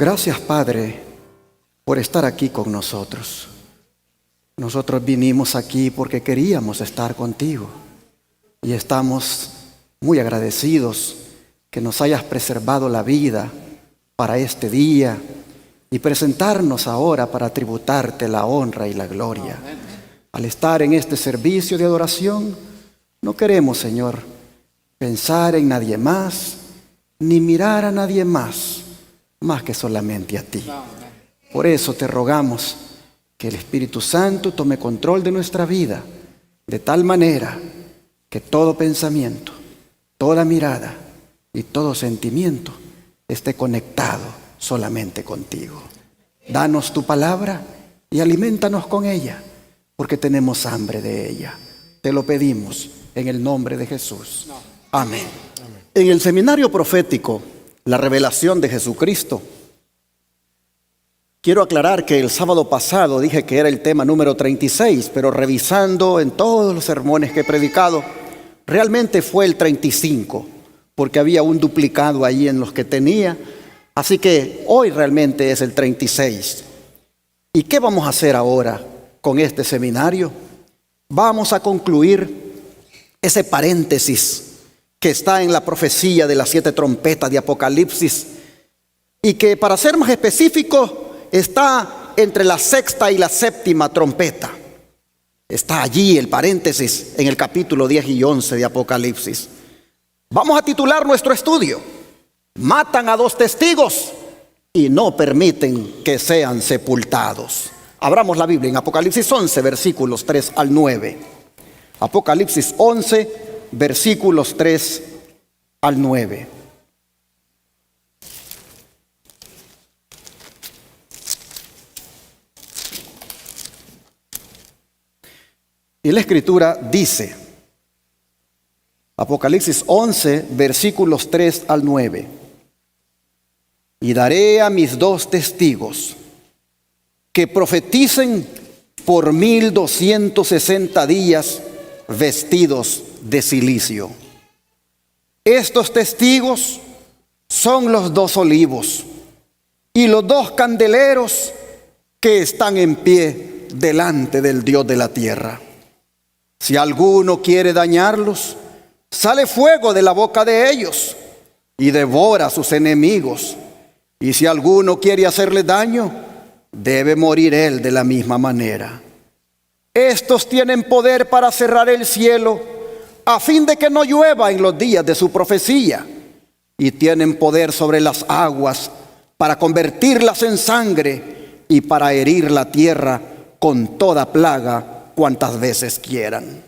Gracias, Padre, por estar aquí con nosotros. Nosotros vinimos aquí porque queríamos estar contigo y estamos muy agradecidos que nos hayas preservado la vida para este día y presentarnos ahora para tributarte la honra y la gloria. Al estar en este servicio de adoración, no queremos, Señor, pensar en nadie más, ni mirar a nadie más que solamente a ti. Por eso te rogamos que el Espíritu Santo tome control de nuestra vida, de tal manera que todo pensamiento, toda mirada y todo sentimiento esté conectado solamente contigo. Danos tu palabra y alimentanos con ella, porque tenemos hambre de ella. Te lo pedimos en el nombre de Jesús. Amén. En el seminario profético, la revelación de Jesucristo, quiero aclarar que el sábado pasado dije que era el tema número 36, pero revisando en todos los sermones que he predicado, realmente fue el 35, porque había un duplicado ahí en los que tenía. Así que hoy realmente es el 36. ¿Y qué vamos a hacer ahora con este seminario? Vamos a concluir ese paréntesis que está en la profecía de las 7 trompetas de Apocalipsis y que, para ser más específico, está entre la 6ª y la 7ª trompeta. Está allí el paréntesis en el capítulo 10 y 11 de Apocalipsis. Vamos a titular nuestro estudio: Matan a 2 testigos y no permiten que sean sepultados. Abramos la Biblia en Apocalipsis 11, versículos 3 al 9. Apocalipsis 11, versículos 3 al 9. Y la Escritura dice, Apocalipsis 11, versículos 3 al 9. Y daré a mis 2 testigos que profeticen por 1260 días vestidos de cilicio. Estos testigos son los 2 olivos y los 2 candeleros que están en pie delante del Dios de la tierra. Si alguno quiere dañarlos, sale fuego de la boca de ellos y devora a sus enemigos. Y si alguno quiere hacerle daño, debe morir él de la misma manera. Estos tienen poder para cerrar el cielo a fin de que no llueva en los días de su profecía, y tienen poder sobre las aguas para convertirlas en sangre y para herir la tierra con toda plaga cuantas veces quieran.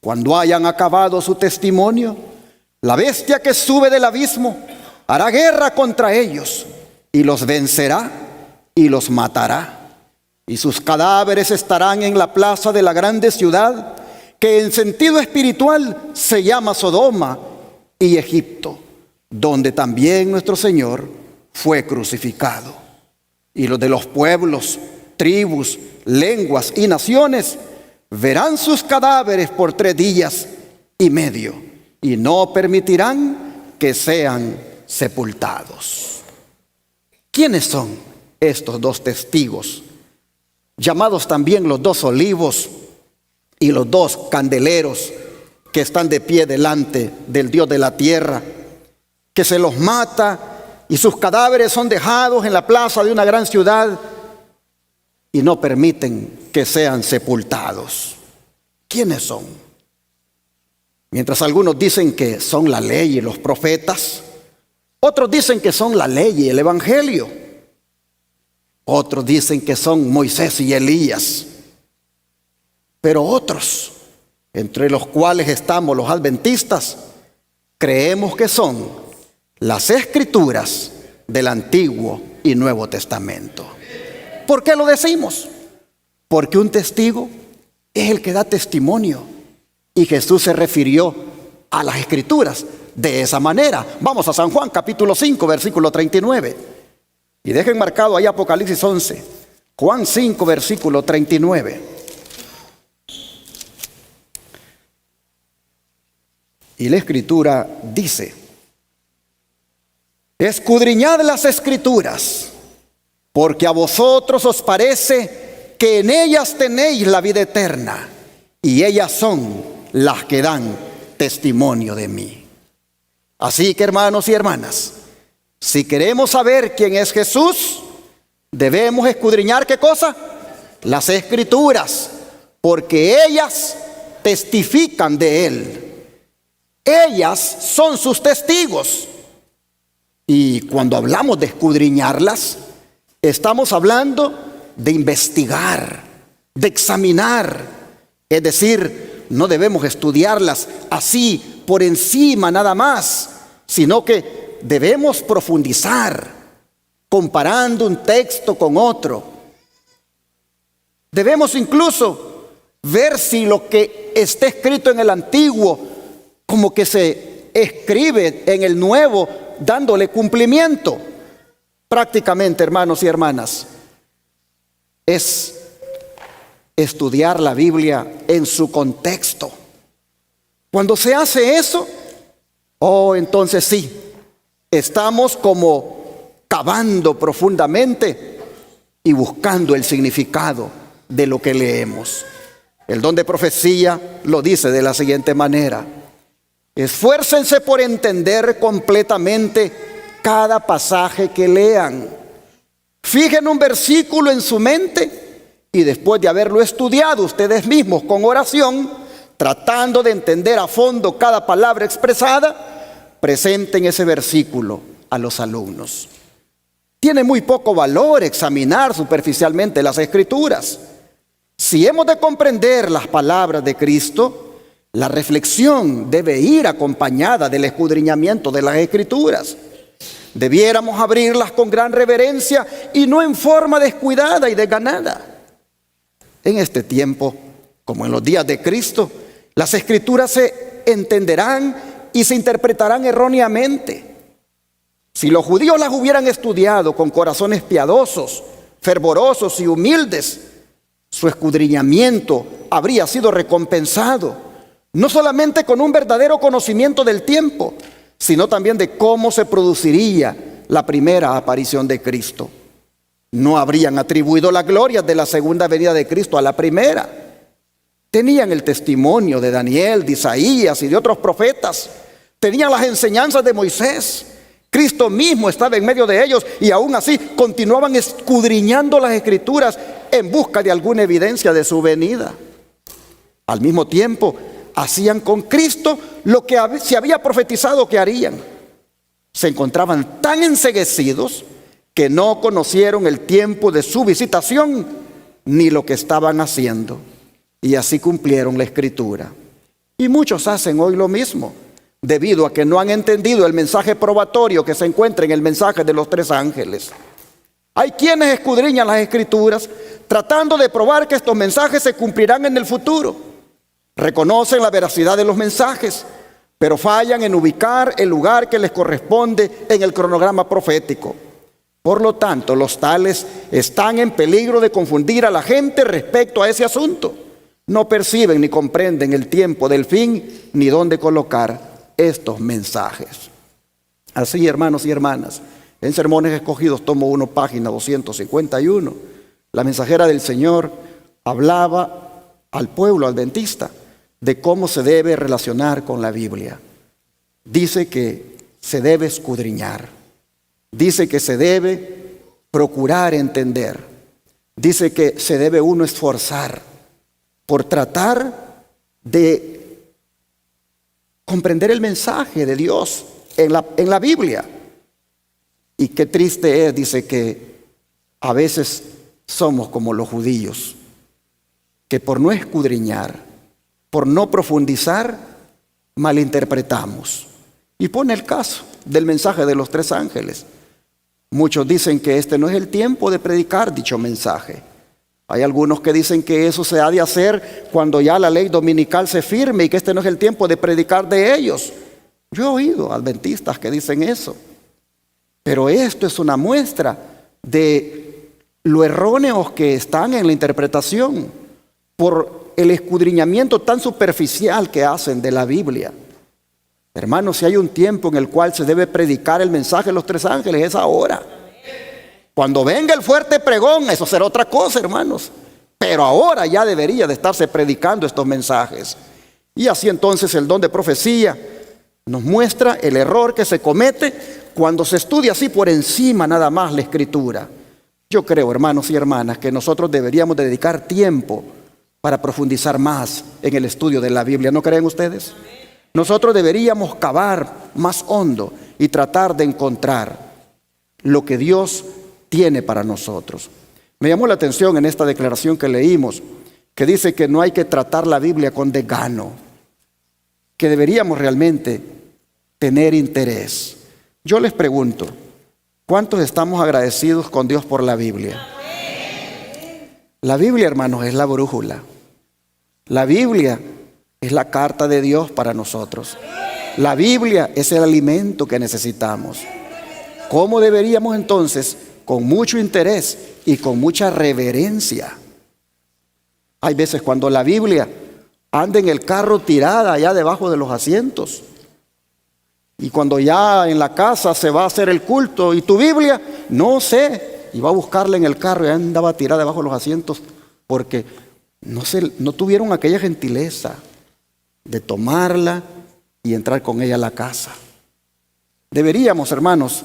Cuando hayan acabado su testimonio, la bestia que sube del abismo hará guerra contra ellos y los vencerá y los matará. Y sus cadáveres estarán en la plaza de la grande ciudad, que en sentido espiritual se llama Sodoma y Egipto, donde también nuestro Señor fue crucificado. Y los de los pueblos, tribus, lenguas y naciones verán sus cadáveres por 3 días y medio, y no permitirán que sean sepultados. ¿Quiénes son estos 2 testigos, llamados también los 2 olivos y los 2 candeleros, que están de pie delante del Dios de la tierra, que se los mata y sus cadáveres son dejados en la plaza de una gran ciudad y no permiten que sean sepultados? ¿Quiénes son? Mientras algunos dicen que son la ley y los profetas, otros dicen que son la ley y el evangelio. Otros dicen que son Moisés y Elías. Pero otros, entre los cuales estamos los adventistas, creemos que son las Escrituras del Antiguo y Nuevo Testamento. ¿Por qué lo decimos? Porque un testigo es el que da testimonio, y Jesús se refirió a las Escrituras de esa manera. Vamos a San Juan capítulo 5, versículo 39. Y dejen marcado ahí Apocalipsis 11, Juan 5, versículo 39. Y la Escritura dice: Escudriñad las Escrituras, porque a vosotros os parece que en ellas tenéis la vida eterna, y ellas son las que dan testimonio de mí. Así que, hermanos y hermanas, si queremos saber quién es Jesús, debemos escudriñar ¿qué cosa? Las Escrituras, porque ellas testifican de Él. Ellas son sus testigos. Y cuando hablamos de escudriñarlas, estamos hablando de investigar, de examinar. Es decir, no debemos estudiarlas así por encima nada más, sino que debemos profundizar, comparando un texto con otro. Debemos incluso ver si lo que está escrito en el Antiguo, como que se escribe en el Nuevo, dándole cumplimiento. Prácticamente, hermanos y hermanas, es estudiar la Biblia en su contexto. Cuando se hace eso, entonces sí, estamos como cavando profundamente y buscando el significado de lo que leemos. El don de profecía lo dice de la siguiente manera: esfuércense por entender completamente cada pasaje que lean. Fijen un versículo en su mente y después de haberlo estudiado ustedes mismos con oración, tratando de entender a fondo cada palabra expresada, presenten ese versículo a los alumnos. Tiene muy poco valor examinar superficialmente las Escrituras. Si hemos de comprender las palabras de Cristo, la reflexión debe ir acompañada del escudriñamiento de las Escrituras. Debiéramos abrirlas con gran reverencia y no en forma descuidada y desganada. En este tiempo, como en los días de Cristo, las Escrituras se entenderán y se interpretarán erróneamente. Si los judíos las hubieran estudiado con corazones piadosos, fervorosos y humildes, su escudriñamiento habría sido recompensado, no solamente con un verdadero conocimiento del tiempo, sino también de cómo se produciría la primera aparición de Cristo. No habrían atribuido la gloria de la segunda venida de Cristo a la primera. Tenían el testimonio de Daniel, de Isaías y de otros profetas. Tenían las enseñanzas de Moisés. Cristo mismo estaba en medio de ellos y aún así continuaban escudriñando las Escrituras en busca de alguna evidencia de su venida. Al mismo tiempo, hacían con Cristo lo que se había profetizado que harían. Se encontraban tan enceguecidos que no conocieron el tiempo de su visitación ni lo que estaban haciendo. Y así cumplieron la Escritura. Y muchos hacen hoy lo mismo, debido a que no han entendido el mensaje probatorio que se encuentra en el mensaje de los 3 ángeles. Hay quienes escudriñan las Escrituras tratando de probar que estos mensajes se cumplirán en el futuro. Reconocen la veracidad de los mensajes, pero fallan en ubicar el lugar que les corresponde en el cronograma profético. Por lo tanto, los tales están en peligro de confundir a la gente respecto a ese asunto. No perciben ni comprenden el tiempo del fin ni dónde colocar estos mensajes. Así, hermanos y hermanas, en Sermones Escogidos, tomo 1, página 251, la mensajera del Señor hablaba al pueblo adventista de cómo se debe relacionar con la Biblia. Dice que se debe escudriñar. Dice que se debe procurar entender. Dice que se debe uno esforzar por tratar de comprender el mensaje de Dios en la Biblia. Y qué triste es, dice, que a veces somos como los judíos, que por no escudriñar, por no profundizar, malinterpretamos. Y pone el caso del mensaje de los 3 ángeles. Muchos dicen que este no es el tiempo de predicar dicho mensaje. Hay algunos que dicen que eso se ha de hacer cuando ya la ley dominical se firme y que este no es el tiempo de predicar de ellos. Yo he oído adventistas que dicen eso. Pero esto es una muestra de lo erróneos que están en la interpretación por el escudriñamiento tan superficial que hacen de la Biblia. Hermanos, si hay un tiempo en el cual se debe predicar el mensaje de los tres ángeles, es ahora. Cuando venga el fuerte pregón, eso será otra cosa, hermanos. Pero ahora ya debería de estarse predicando estos mensajes. Y así entonces el don de profecía nos muestra el error que se comete cuando se estudia así por encima nada más la Escritura. Yo creo, hermanos y hermanas, que nosotros deberíamos dedicar tiempo para profundizar más en el estudio de la Biblia. ¿No creen ustedes? Nosotros deberíamos cavar más hondo y tratar de encontrar lo que Dios tiene para nosotros. Me llamó la atención en esta declaración que leímos, que dice que no hay que tratar la Biblia con desgano, que deberíamos realmente tener interés. Yo les pregunto, ¿cuántos estamos agradecidos con Dios por la Biblia? La Biblia, hermanos, es la brújula. La Biblia es la carta de Dios para nosotros. La Biblia es el alimento que necesitamos. ¿Cómo deberíamos entonces, con mucho interés y con mucha reverencia? Hay veces cuando la Biblia anda en el carro tirada allá debajo de los asientos. Y cuando ya en la casa se va a hacer el culto y tu Biblia, no sé, y va a buscarla en el carro y andaba tirada debajo de los asientos porque no tuvieron aquella gentileza de tomarla y entrar con ella a la casa. Deberíamos, hermanos,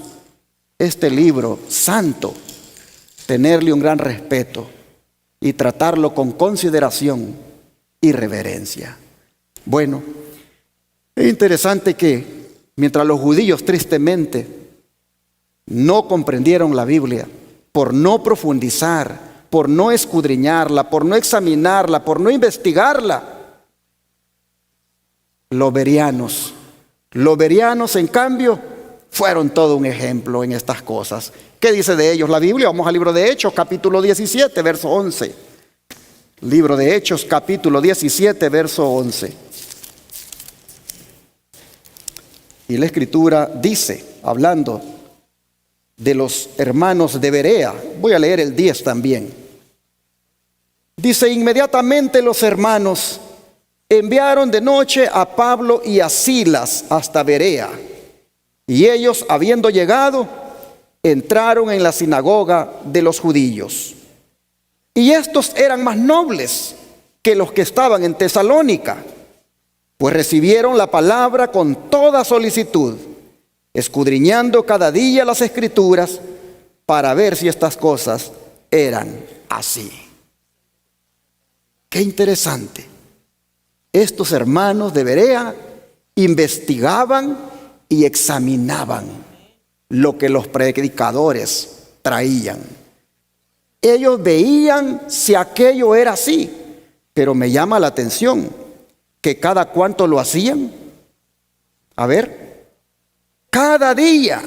este libro santo, tenerle un gran respeto y tratarlo con consideración y reverencia. Bueno, es interesante que mientras los judíos tristemente no comprendieron la Biblia por no profundizar, por no escudriñarla, por no examinarla, por no investigarla, los bereanos en cambio fueron todo un ejemplo en estas cosas. ¿Qué dice de ellos la Biblia? Vamos al libro de Hechos, capítulo 17, verso 11. Libro de Hechos, capítulo 17, verso 11. Y la Escritura dice, hablando de los hermanos de Berea, voy a leer el 10 también. Dice, inmediatamente los hermanos enviaron de noche a Pablo y a Silas hasta Berea. Y ellos, habiendo llegado, entraron en la sinagoga de los judíos. Y estos eran más nobles que los que estaban en Tesalónica, pues recibieron la palabra con toda solicitud, escudriñando cada día las Escrituras para ver si estas cosas eran así. Qué interesante. Estos hermanos de Berea investigaban y examinaban lo que los predicadores traían. Ellos veían si aquello era así, pero me llama la atención que cada cuánto lo hacían. A ver, cada día.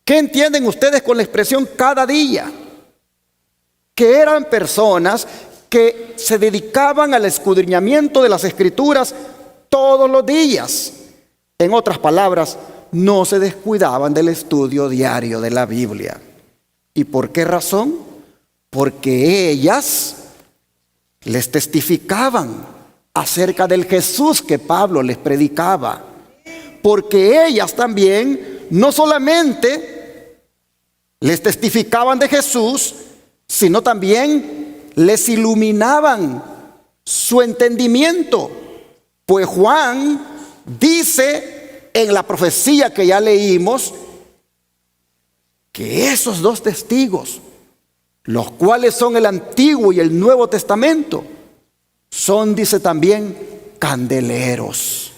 ¿Qué entienden ustedes con la expresión cada día? Que eran personas que se dedicaban al escudriñamiento de las Escrituras todos los días. En otras palabras, no se descuidaban del estudio diario de la Biblia. ¿Y por qué razón? Porque ellas les testificaban acerca del Jesús que Pablo les predicaba. Porque ellas también no solamente les testificaban de Jesús, sino también les iluminaban su entendimiento. Pues Juan dice en la profecía que ya leímos que esos dos testigos, los cuales son el Antiguo y el Nuevo Testamento, son, dice también, candeleros.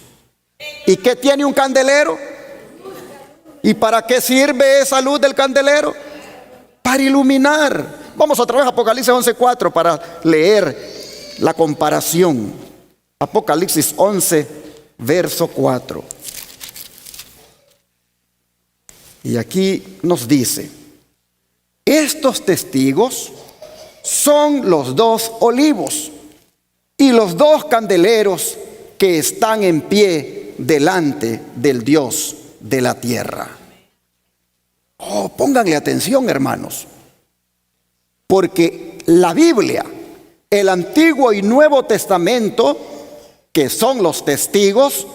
¿Y qué tiene un candelero? ¿Y para qué sirve esa luz del candelero? Para iluminar. Vamos otra vez a Apocalipsis 11:4 para leer la comparación. Apocalipsis 11, verso 4. Y aquí nos dice, estos testigos son los dos olivos y los dos candeleros que están en pie delante del Dios de la tierra. Oh, pónganle atención, hermanos, porque la Biblia, el Antiguo y Nuevo Testamento, que son los testigos,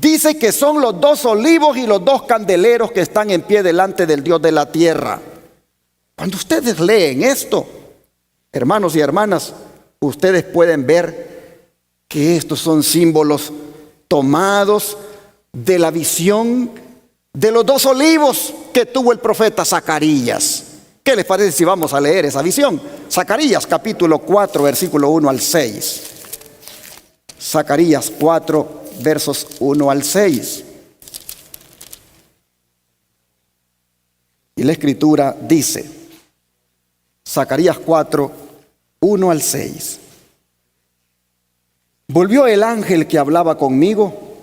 Dice que son los 2 olivos y los 2 candeleros que están en pie delante del Dios de la tierra. Cuando ustedes leen esto, hermanos y hermanas, ustedes pueden ver que estos son símbolos tomados de la visión de los 2 olivos que tuvo el profeta Zacarías. ¿Qué les parece si vamos a leer esa visión? Zacarías capítulo 4, versículo 1 al 6. Zacarías 4, versos 1 al 6. Y la escritura dice, Zacarías 4, 1 al 6. Volvió el ángel que hablaba conmigo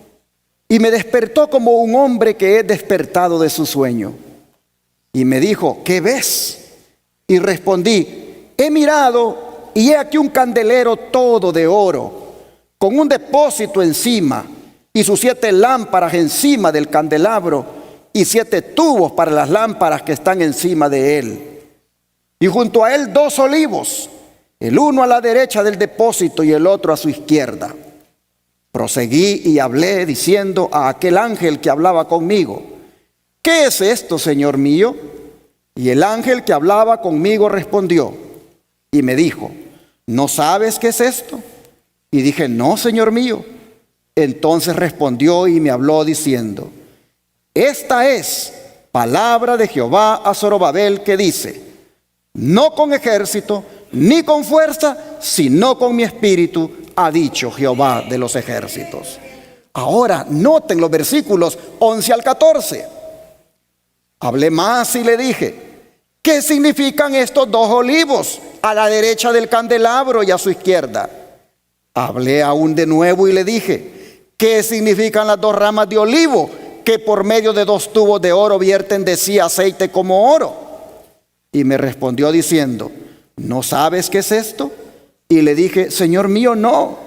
y me despertó como un hombre que es despertado de su sueño. Y me dijo, ¿qué ves? Y respondí, he mirado y he aquí un candelero todo de oro, con un depósito encima, y sus 7 lámparas encima del candelabro, y 7 tubos para las lámparas que están encima de él. Y junto a él 2 olivos, el uno a la derecha del depósito y el otro a su izquierda. Proseguí y hablé diciendo a aquel ángel que hablaba conmigo, ¿qué es esto, Señor mío? Y el ángel que hablaba conmigo respondió y me dijo, ¿no sabes qué es esto? Y dije, no, Señor mío. Entonces respondió y me habló diciendo, esta es palabra de Jehová a Zorobabel que dice, no con ejército ni con fuerza, sino con mi espíritu, ha dicho Jehová de los ejércitos. Ahora noten los versículos 11 al 14. Hablé más y le dije, ¿qué significan estos 2 olivos a la derecha del candelabro y a su izquierda? Hablé aún de nuevo y le dije, ¿qué significan las 2 ramas de olivo que por medio de 2 tubos de oro vierten de sí aceite como oro? Y me respondió diciendo, ¿no sabes qué es esto? Y le dije, Señor mío, no.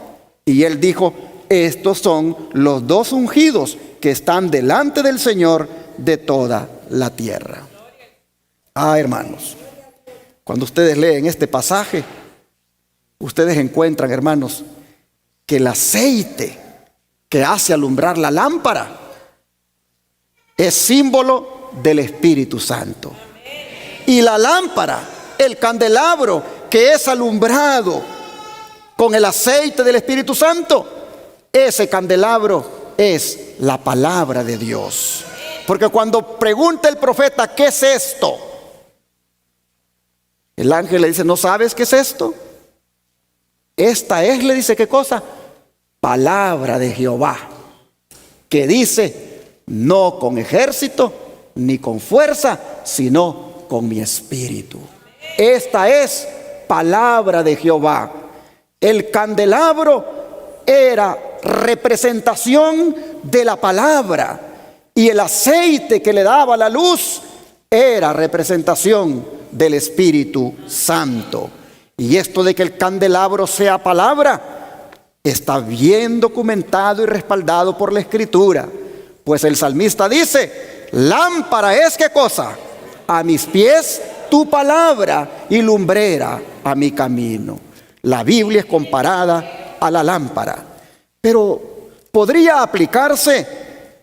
Y él dijo, estos son los 2 ungidos que están delante del Señor de toda la tierra. Hermanos, cuando ustedes leen este pasaje, ustedes encuentran, hermanos, que el aceite que hace alumbrar la lámpara es símbolo del Espíritu Santo. Y la lámpara, el candelabro que es alumbrado con el aceite del Espíritu Santo, ese candelabro es la palabra de Dios. Porque cuando pregunta el profeta, ¿qué es esto? El ángel le dice, ¿no sabes qué es esto? Esta es, le dice, ¿qué cosa? Palabra de Jehová, que dice, no con ejército ni con fuerza, sino con mi espíritu. Esta es palabra de Jehová. El candelabro era representación de la palabra y el aceite que le daba la luz era representación del Espíritu Santo. Y esto de que el candelabro sea palabra está bien documentado y respaldado por la Escritura. Pues el salmista dice, lámpara es, ¿qué cosa? A mis pies tu palabra y lumbrera a mi camino. La Biblia es comparada a la lámpara. Pero ¿podría aplicarse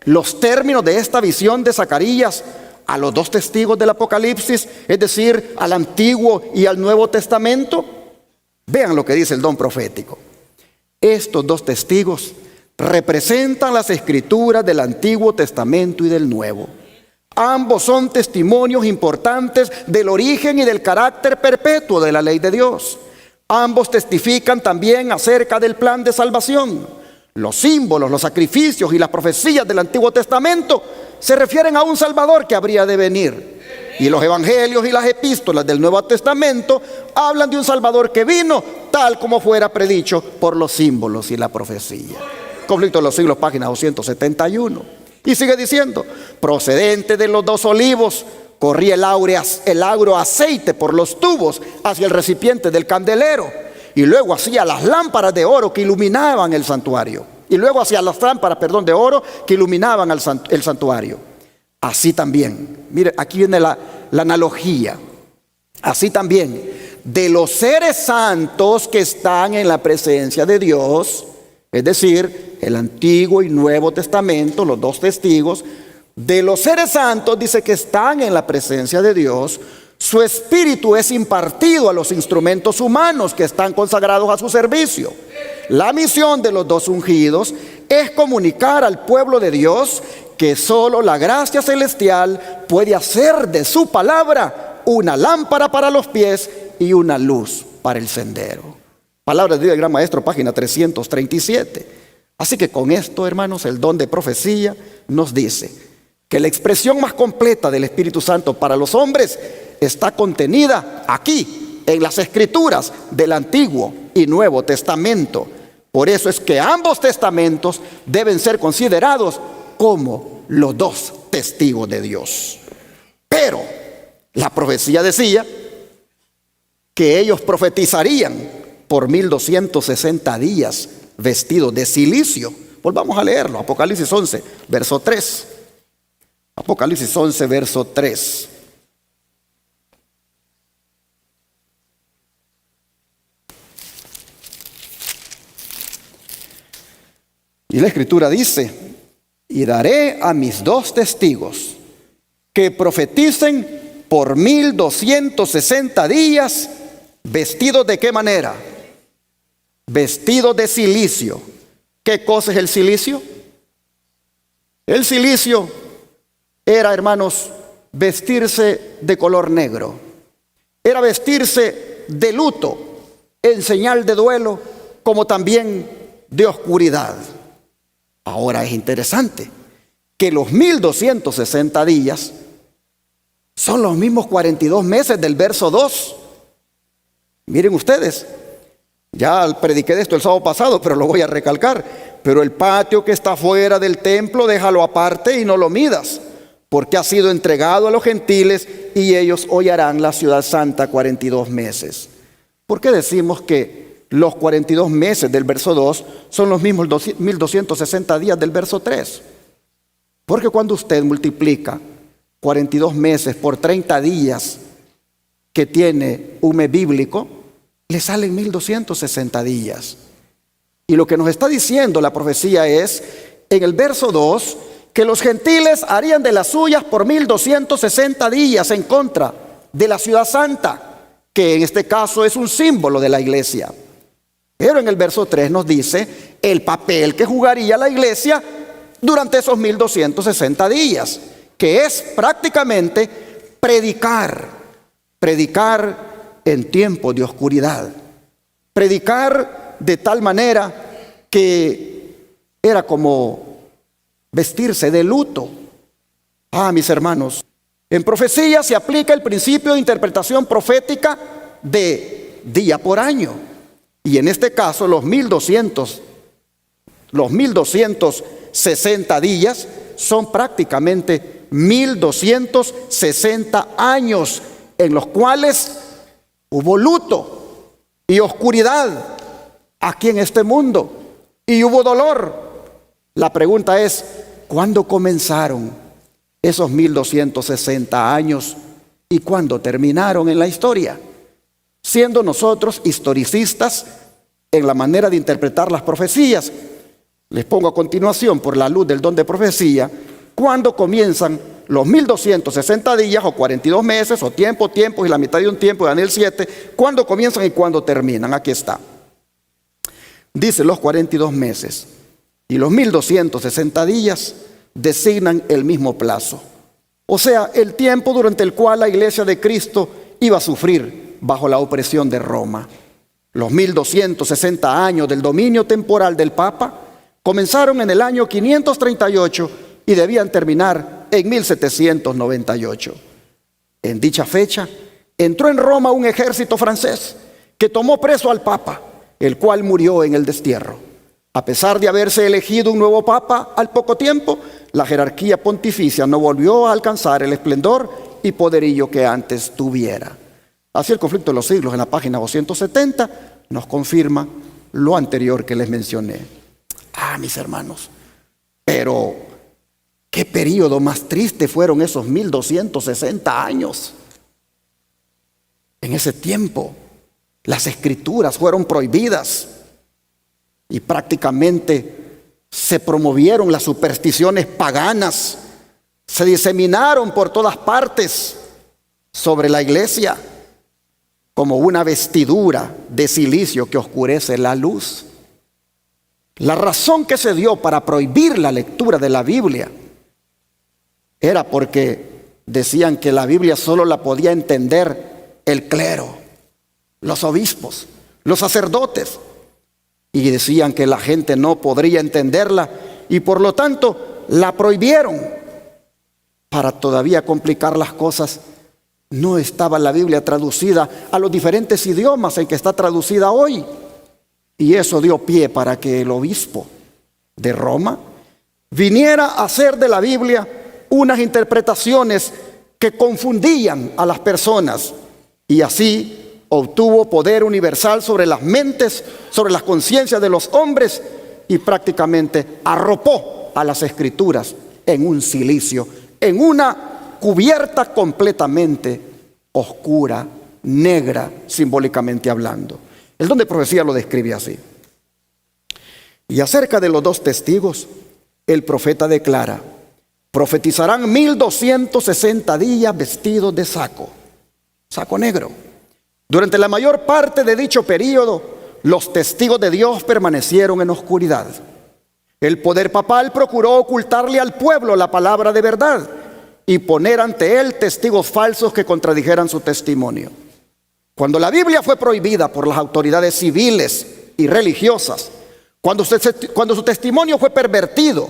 los términos de esta visión de Zacarías a los 2 testigos del Apocalipsis, es decir, al Antiguo y al Nuevo Testamento? Vean lo que dice el don profético. Estos 2 testigos representan las escrituras del Antiguo Testamento y del Nuevo. Ambos son testimonios importantes del origen y del carácter perpetuo de la ley de Dios. Ambos testifican también acerca del plan de salvación. Los símbolos, los sacrificios y las profecías del Antiguo Testamento se refieren a un Salvador que habría de venir. Y los evangelios y las epístolas del Nuevo Testamento hablan de un Salvador que vino tal como fuera predicho por los símbolos y la profecía. Conflicto de los siglos, página 271. Y sigue diciendo, procedente de los 2 olivos, corría el áureo aceite por los tubos hacia el recipiente del candelero. Y luego hacia las lámparas de oro que iluminaban el santuario. Y luego hacia las lámparas, de oro que iluminaban el santuario. Así también, mire, aquí viene la analogía. Así también, de los seres santos que están en la presencia de Dios, es decir, el Antiguo y Nuevo Testamento, los dos testigos, de los seres santos, dice que están en la presencia de Dios. Su espíritu es impartido a los instrumentos humanos que están consagrados a su servicio. La misión de los dos ungidos es comunicar al pueblo de Dios que solo la gracia celestial puede hacer de su palabra una lámpara para los pies y una luz para el sendero. Palabra de Dios del Gran Maestro, página 337. Así que con esto, hermanos, el don de profecía nos dice que la expresión más completa del Espíritu Santo para los hombres está contenida aquí, en las Escrituras del Antiguo y Nuevo Testamento. Por eso es que ambos testamentos deben ser considerados como los dos testigos de Dios. Pero la profecía decía que ellos profetizarían por 1260 días vestidos de cilicio. Volvamos a leerlo, Apocalipsis 11, verso 3. Apocalipsis 11, verso 3. Y la Escritura dice: y daré a mis dos testigos que profeticen por 1260 días, vestidos ¿de qué manera? Vestidos de cilicio. ¿Qué cosa es el cilicio? El cilicio era, hermanos, vestirse de color negro. Era vestirse de luto, en señal de duelo, como también de oscuridad. Ahora es interesante que los 1260 días son los mismos 42 meses del verso 2. Miren ustedes, ya prediqué de esto el sábado pasado, pero lo voy a recalcar. Pero el patio que está fuera del templo, déjalo aparte y no lo midas, porque ha sido entregado a los gentiles y ellos hollarán la ciudad santa 42 meses. ¿Por qué decimos que los 42 meses del verso 2 son los mismos 1260 días del verso 3? Porque cuando usted multiplica 42 meses por 30 días que tiene un mes bíblico, le salen 1260 días. Y lo que nos está diciendo la profecía es, en el verso 2, que los gentiles harían de las suyas por 1260 días en contra de la ciudad santa, que en este caso es un símbolo de la iglesia. Pero en el verso 3 nos dice el papel que jugaría la iglesia durante esos 1260 días, que es prácticamente predicar en tiempos de oscuridad, predicar de tal manera que era como vestirse de luto. Mis hermanos, en profecía se aplica el principio de interpretación profética de día por año. Y en este caso los 1260 días son prácticamente 1260 años en los cuales hubo luto y oscuridad aquí en este mundo y hubo dolor. La pregunta es, ¿cuándo comenzaron esos 1260 años y cuándo terminaron en la historia? Siendo nosotros historicistas en la manera de interpretar las profecías, les pongo a continuación, por la luz del don de profecía, cuándo comienzan los 1260 días o 42 meses o tiempo y la mitad de un tiempo, Daniel 7, cuándo comienzan y cuándo terminan. Aquí está. Dice los 42 meses y los 1260 días designan el mismo plazo. O sea, el tiempo durante el cual la iglesia de Cristo iba a sufrir bajo la opresión de Roma. Los 1260 años del dominio temporal del Papa comenzaron en el año 538 y debían terminar en 1798. En dicha fecha entró en Roma un ejército francés que tomó preso al Papa, el cual murió en el destierro. A pesar de haberse elegido un nuevo Papa al poco tiempo, la jerarquía pontificia no volvió a alcanzar el esplendor y poderío que antes tuviera. Así el conflicto de los siglos en la página 270 nos confirma lo anterior que les mencioné. Mis hermanos, pero qué periodo más triste fueron esos 1260 años. En ese tiempo las escrituras fueron prohibidas y prácticamente Se promovieron las supersticiones paganas, se diseminaron por todas partes sobre la iglesia como una vestidura de silicio que oscurece la luz. La razón que se dio para prohibir la lectura de la Biblia era porque decían que la Biblia solo la podía entender el clero, los obispos, los sacerdotes. Y decían que la gente no podría entenderla y por lo tanto la prohibieron. Para todavía complicar las cosas, no estaba la Biblia traducida a los diferentes idiomas en que está traducida hoy. Y eso dio pie para que el obispo de Roma viniera a hacer de la Biblia unas interpretaciones que confundían a las personas, y así obtuvo poder universal sobre las mentes, sobre las conciencias de los hombres, y prácticamente arropó a las escrituras en un silicio, en una cubierta completamente oscura, negra, simbólicamente hablando. El don de profecía lo describe así. Y acerca de los dos testigos, el profeta declara: profetizarán 1260 días vestidos de saco negro. Durante la mayor parte de dicho período, los testigos de Dios permanecieron en oscuridad. El poder papal procuró ocultarle al pueblo la palabra de verdad y poner ante él testigos falsos que contradijeran su testimonio. Cuando la Biblia fue prohibida por las autoridades civiles y religiosas, cuando su testimonio fue pervertido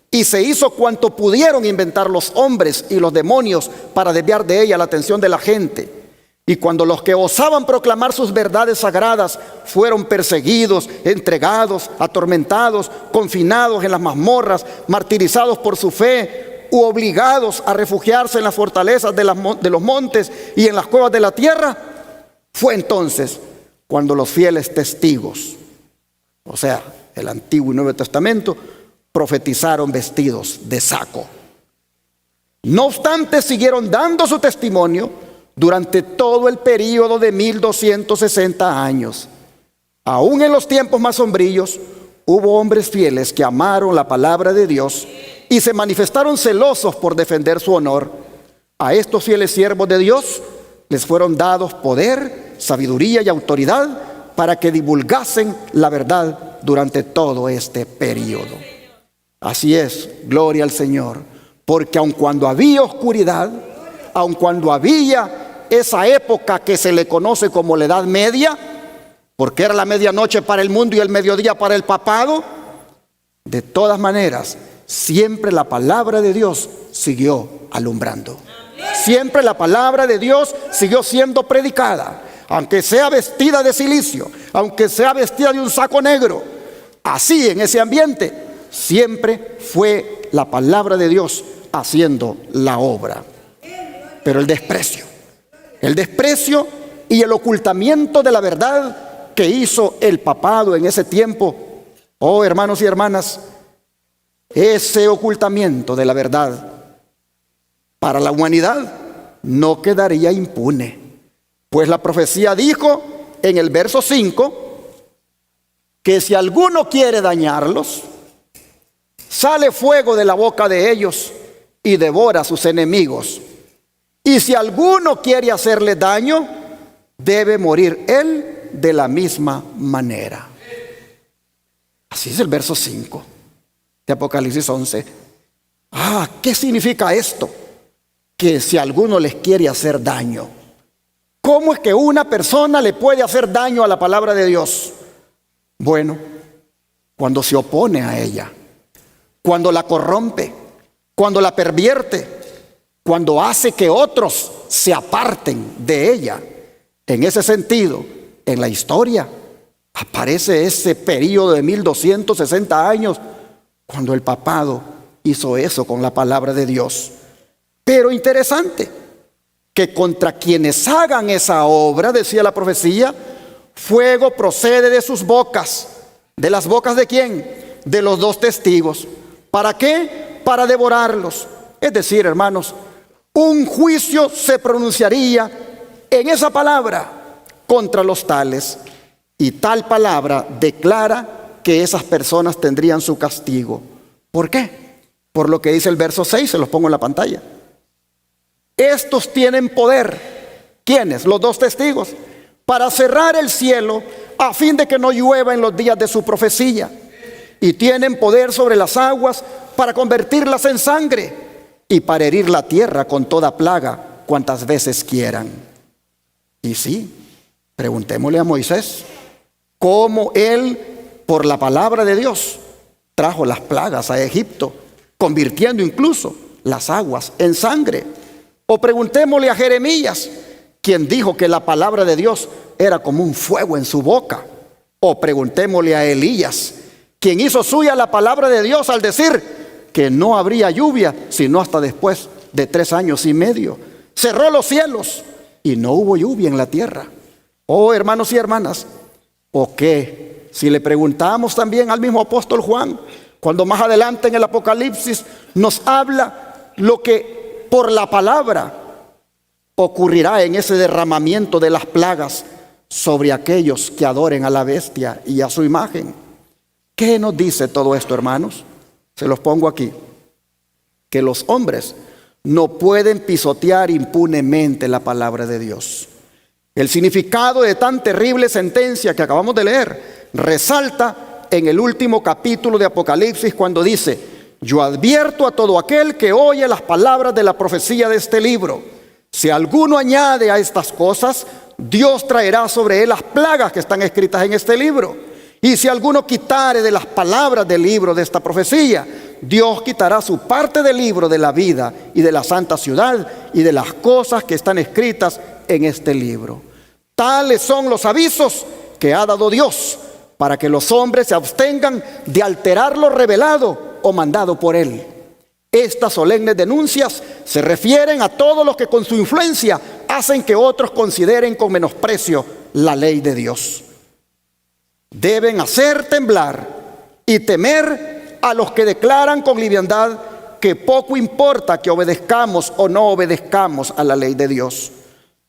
y se hizo cuanto pudieron inventar los hombres y los demonios para desviar de ella la atención de la gente, y cuando los que osaban proclamar sus verdades sagradas fueron perseguidos, entregados, atormentados, confinados en las mazmorras, martirizados por su fe, u obligados a refugiarse en las fortalezas de los montes y en las cuevas de la tierra, fue entonces cuando los fieles testigos, o sea, el Antiguo y Nuevo Testamento, profetizaron vestidos de saco. No obstante, siguieron dando su testimonio durante todo el período de 1260 años. Aún en los tiempos más sombríos, hubo hombres fieles que amaron la palabra de Dios y se manifestaron celosos por defender su honor. A estos fieles siervos de Dios les fueron dados poder, sabiduría y autoridad para que divulgasen la verdad durante todo este período. Así es, gloria al Señor, porque aun cuando había oscuridad, aun cuando había esa época que se le conoce como la Edad Media, porque era la medianoche para el mundo y el mediodía para el papado, de todas maneras, siempre la palabra de Dios siguió alumbrando. Siempre la palabra de Dios siguió siendo predicada, aunque sea vestida de silicio, aunque sea vestida de un saco negro. Así, en ese ambiente, siempre fue la palabra de Dios haciendo la obra. Pero el desprecio y el ocultamiento de la verdad que hizo el papado en ese tiempo, oh hermanos y hermanas, ese ocultamiento de la verdad para la humanidad no quedaría impune, pues la profecía dijo en el verso 5 que si alguno quiere dañarlos, sale fuego de la boca de ellos y devora a sus enemigos. Y si alguno quiere hacerle daño, debe morir él de la misma manera. Así es el verso 5 de Apocalipsis 11. ¿Qué significa esto? Que si alguno les quiere hacer daño. ¿Cómo es que una persona le puede hacer daño a la palabra de Dios? Bueno, cuando se opone a ella, cuando la corrompe, cuando la pervierte, cuando hace que otros se aparten de ella. En ese sentido, en la historia aparece ese periodo de 1260 años cuando el papado hizo eso con la palabra de Dios. Pero interesante, que contra quienes hagan esa obra, decía la profecía, fuego procede de sus bocas. ¿De las bocas de quién? De los dos testigos. ¿Para qué? Para devorarlos. Es decir, hermanos, un juicio se pronunciaría en esa palabra contra los tales. Y tal palabra declara que esas personas tendrían su castigo. ¿Por qué? Por lo que dice el verso 6, se los pongo en la pantalla. Estos tienen poder. ¿Quiénes? Los dos testigos. Para cerrar el cielo a fin de que no llueva en los días de su profecía. Y tienen poder sobre las aguas para convertirlas en sangre y para herir la tierra con toda plaga cuantas veces quieran. Y sí, preguntémosle a Moisés cómo él, por la palabra de Dios, trajo las plagas a Egipto, convirtiendo incluso las aguas en sangre. O preguntémosle a Jeremías, quien dijo que la palabra de Dios era como un fuego en su boca. O preguntémosle a Elías, quien hizo suya la palabra de Dios al decir que no habría lluvia sino hasta después de 3 años y medio. Cerró los cielos y no hubo lluvia en la tierra. Oh, hermanos y hermanas, ¿o qué? Si le preguntamos también al mismo apóstol Juan, cuando más adelante en el Apocalipsis nos habla lo que por la palabra ocurrirá en ese derramamiento de las plagas sobre aquellos que adoren a la bestia y a su imagen. ¿Qué nos dice todo esto, hermanos? Se los pongo aquí. Que los hombres no pueden pisotear impunemente la palabra de Dios. El significado de tan terrible sentencia que acabamos de leer resalta en el último capítulo de Apocalipsis cuando dice: yo advierto a todo aquel que oye las palabras de la profecía de este libro. Si alguno añade a estas cosas, Dios traerá sobre él las plagas que están escritas en este libro. Y si alguno quitare de las palabras del libro de esta profecía, Dios quitará su parte del libro de la vida y de la santa ciudad y de las cosas que están escritas en este libro. Tales son los avisos que ha dado Dios para que los hombres se abstengan de alterar lo revelado o mandado por Él. Estas solemnes denuncias se refieren a todos los que con su influencia hacen que otros consideren con menosprecio la ley de Dios. Deben hacer temblar y temer a los que declaran con liviandad que poco importa que obedezcamos o no obedezcamos a la ley de Dios.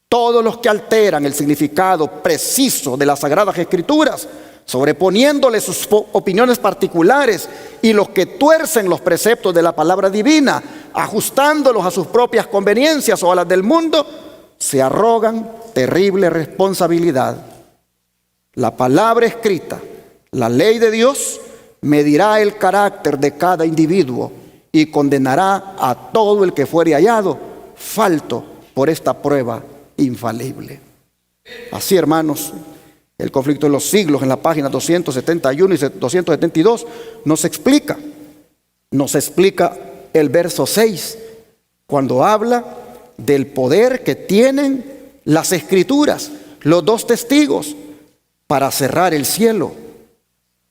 Todos los que alteran el significado preciso de las Sagradas Escrituras, sobreponiéndole sus opiniones particulares, y los que tuercen los preceptos de la palabra divina, ajustándolos a sus propias conveniencias o a las del mundo, se arrogan terrible responsabilidad. La palabra escrita, la ley de Dios, medirá el carácter de cada individuo y condenará a todo el que fuere hallado falto por esta prueba infalible. Así, hermanos, el conflicto de los siglos en la página 271 y 272 nos explica el verso 6 cuando habla del poder que tienen las Escrituras, los dos testigos, para cerrar el cielo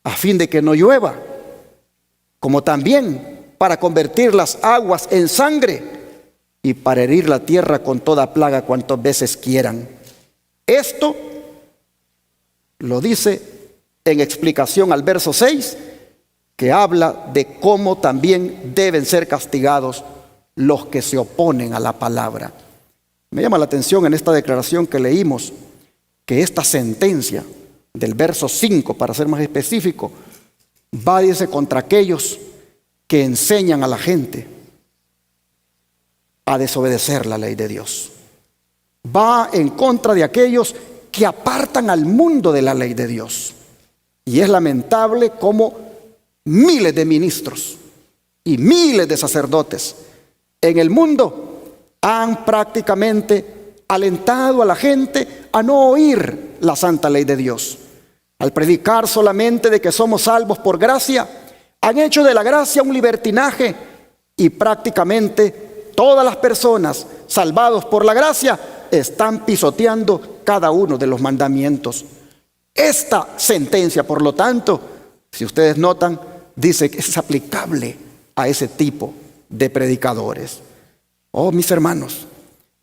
a fin de que no llueva, como también para convertir las aguas en sangre y para herir la tierra con toda plaga cuantas veces quieran. Esto lo dice en explicación al verso 6, que habla de cómo también deben ser castigados los que se oponen a la palabra. Me llama la atención en esta declaración que leímos que esta sentencia del verso 5, para ser más específico, va, dice, contra aquellos que enseñan a la gente a desobedecer la ley de Dios. Va en contra de aquellos que apartan al mundo de la ley de Dios. Y es lamentable cómo miles de ministros y miles de sacerdotes en el mundo han prácticamente alentado a la gente a no oír la santa ley de Dios. Al predicar solamente de que somos salvos por gracia, han hecho de la gracia un libertinaje y prácticamente todas las personas salvados por la gracia están pisoteando cada uno de los mandamientos. Esta sentencia, por lo tanto, si ustedes notan, dice que es aplicable a ese tipo de predicadores. Oh, mis hermanos,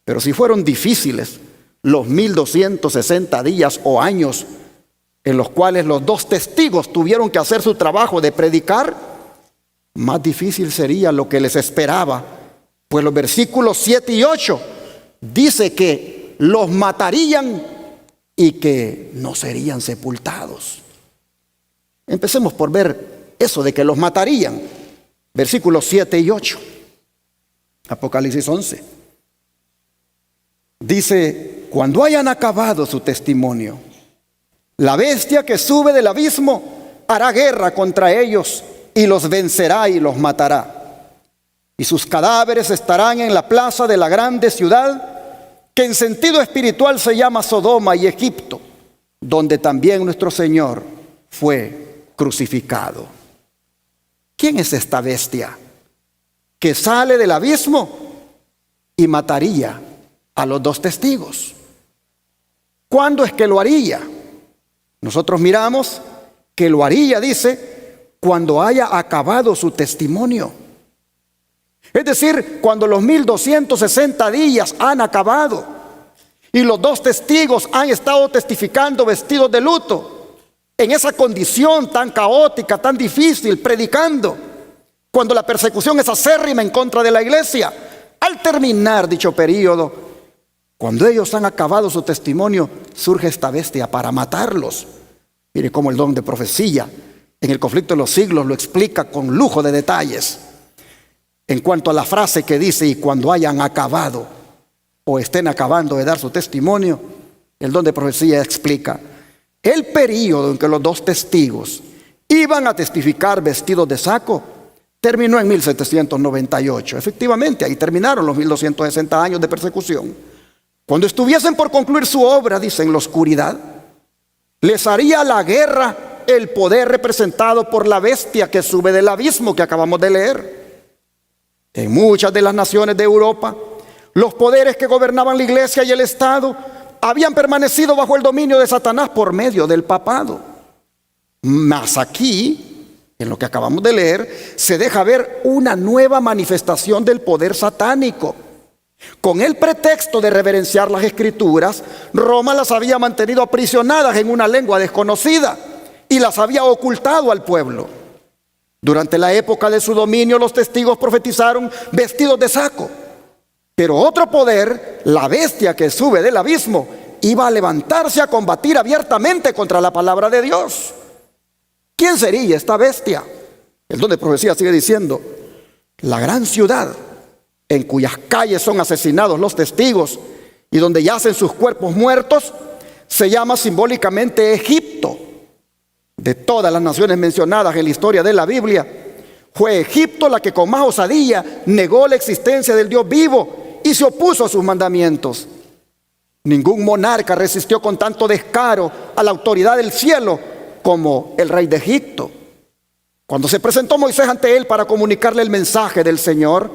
pero si fueron difíciles los 1260 días o años en los cuales los dos testigos tuvieron que hacer su trabajo de predicar, más difícil sería lo que les esperaba, pues los versículos 7 y 8 dice que los matarían y que no serían sepultados. Empecemos por ver eso de que los matarían. Versículos 7 y 8. Apocalipsis 11. Dice, cuando hayan acabado su testimonio, la bestia que sube del abismo hará guerra contra ellos y los vencerá y los matará. Y sus cadáveres estarán en la plaza de la grande ciudad, que en sentido espiritual se llama Sodoma y Egipto, donde también nuestro Señor fue crucificado. ¿Quién es esta bestia que sale del abismo y mataría a los dos testigos? ¿Cuándo es que lo haría? Nosotros miramos que lo haría, dice, cuando haya acabado su testimonio. Es decir, cuando los 1260 días han acabado y los dos testigos han estado testificando vestidos de luto, en esa condición tan caótica, tan difícil, predicando, cuando la persecución es acérrima en contra de la iglesia. Al terminar dicho periodo, cuando ellos han acabado su testimonio, surge esta bestia para matarlos. Mire cómo el don de profecía en el conflicto de los siglos lo explica con lujo de detalles. En cuanto a la frase que dice, y cuando hayan acabado o estén acabando de dar su testimonio, el don de profecía explica el período en que los dos testigos iban a testificar vestidos de saco. Terminó en 1798. Efectivamente, ahí terminaron los 1260 años de persecución. Cuando estuviesen por concluir su obra, dice, en la oscuridad, les haría la guerra el poder representado por la bestia que sube del abismo que acabamos de leer. En muchas de las naciones de Europa, los poderes que gobernaban la iglesia y el Estado habían permanecido bajo el dominio de Satanás por medio del papado. Mas aquí, en lo que acabamos de leer, se deja ver una nueva manifestación del poder satánico. Con el pretexto de reverenciar las Escrituras, Roma las había mantenido aprisionadas en una lengua desconocida y las había ocultado al pueblo. Durante la época de su dominio, los testigos profetizaron vestidos de saco. Pero otro poder, la bestia que sube del abismo, iba a levantarse a combatir abiertamente contra la palabra de Dios. ¿Quién sería esta bestia? El don de profecía sigue diciendo, la gran ciudad en cuyas calles son asesinados los testigos y donde yacen sus cuerpos muertos, se llama simbólicamente Egipto. De todas las naciones mencionadas en la historia de la Biblia, fue Egipto la que con más osadía negó la existencia del Dios vivo y se opuso a sus mandamientos. Ningún monarca resistió con tanto descaro a la autoridad del cielo como el rey de Egipto. Cuando se presentó Moisés ante él para comunicarle el mensaje del Señor,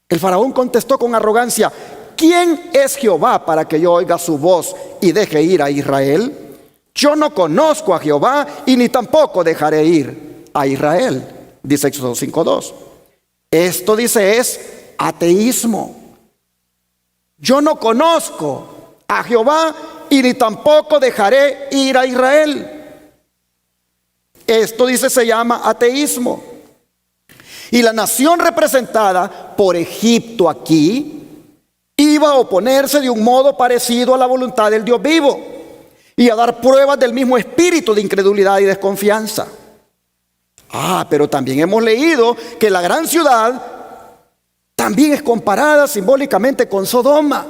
el faraón contestó con arrogancia, ¿quién es Jehová para que yo oiga su voz y deje ir a Israel? Yo no conozco a Jehová y ni tampoco dejaré ir a Israel, dice Éxodo 5:2. Esto, dice, es ateísmo. Yo no conozco a Jehová y ni tampoco dejaré ir a Israel. Esto, dice, se llama ateísmo. Y la nación representada por Egipto aquí iba a oponerse de un modo parecido a la voluntad del Dios vivo y a dar pruebas del mismo espíritu de incredulidad y desconfianza. Pero también hemos leído que la gran ciudad también es comparada simbólicamente con Sodoma.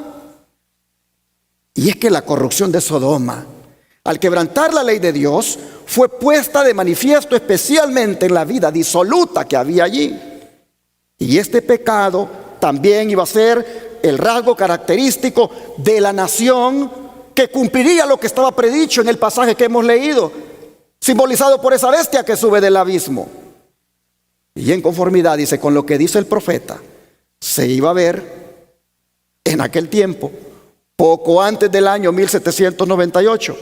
Y es que la corrupción de Sodoma, al quebrantar la ley de Dios, fue puesta de manifiesto especialmente en la vida disoluta que había allí. Y este pecado también iba a ser el rasgo característico de la nación que cumpliría lo que estaba predicho en el pasaje que hemos leído, simbolizado por esa bestia que sube del abismo. Y en conformidad, dice, con lo que dice el profeta, se iba a ver en aquel tiempo, poco antes del año 1798,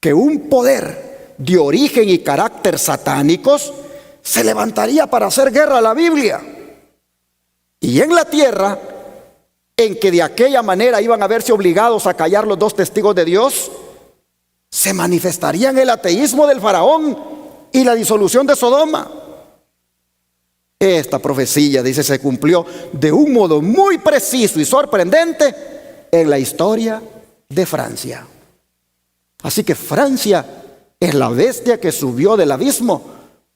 que un poder de origen y carácter satánicos se levantaría para hacer guerra a la Biblia. Y en la tierra, en que de aquella manera iban a verse obligados a callar los dos testigos de Dios, se manifestarían el ateísmo del faraón y la disolución de Sodoma. Esta profecía, dice, se cumplió de un modo muy preciso y sorprendente en la historia de Francia. Así que Francia Es la bestia que subió del abismo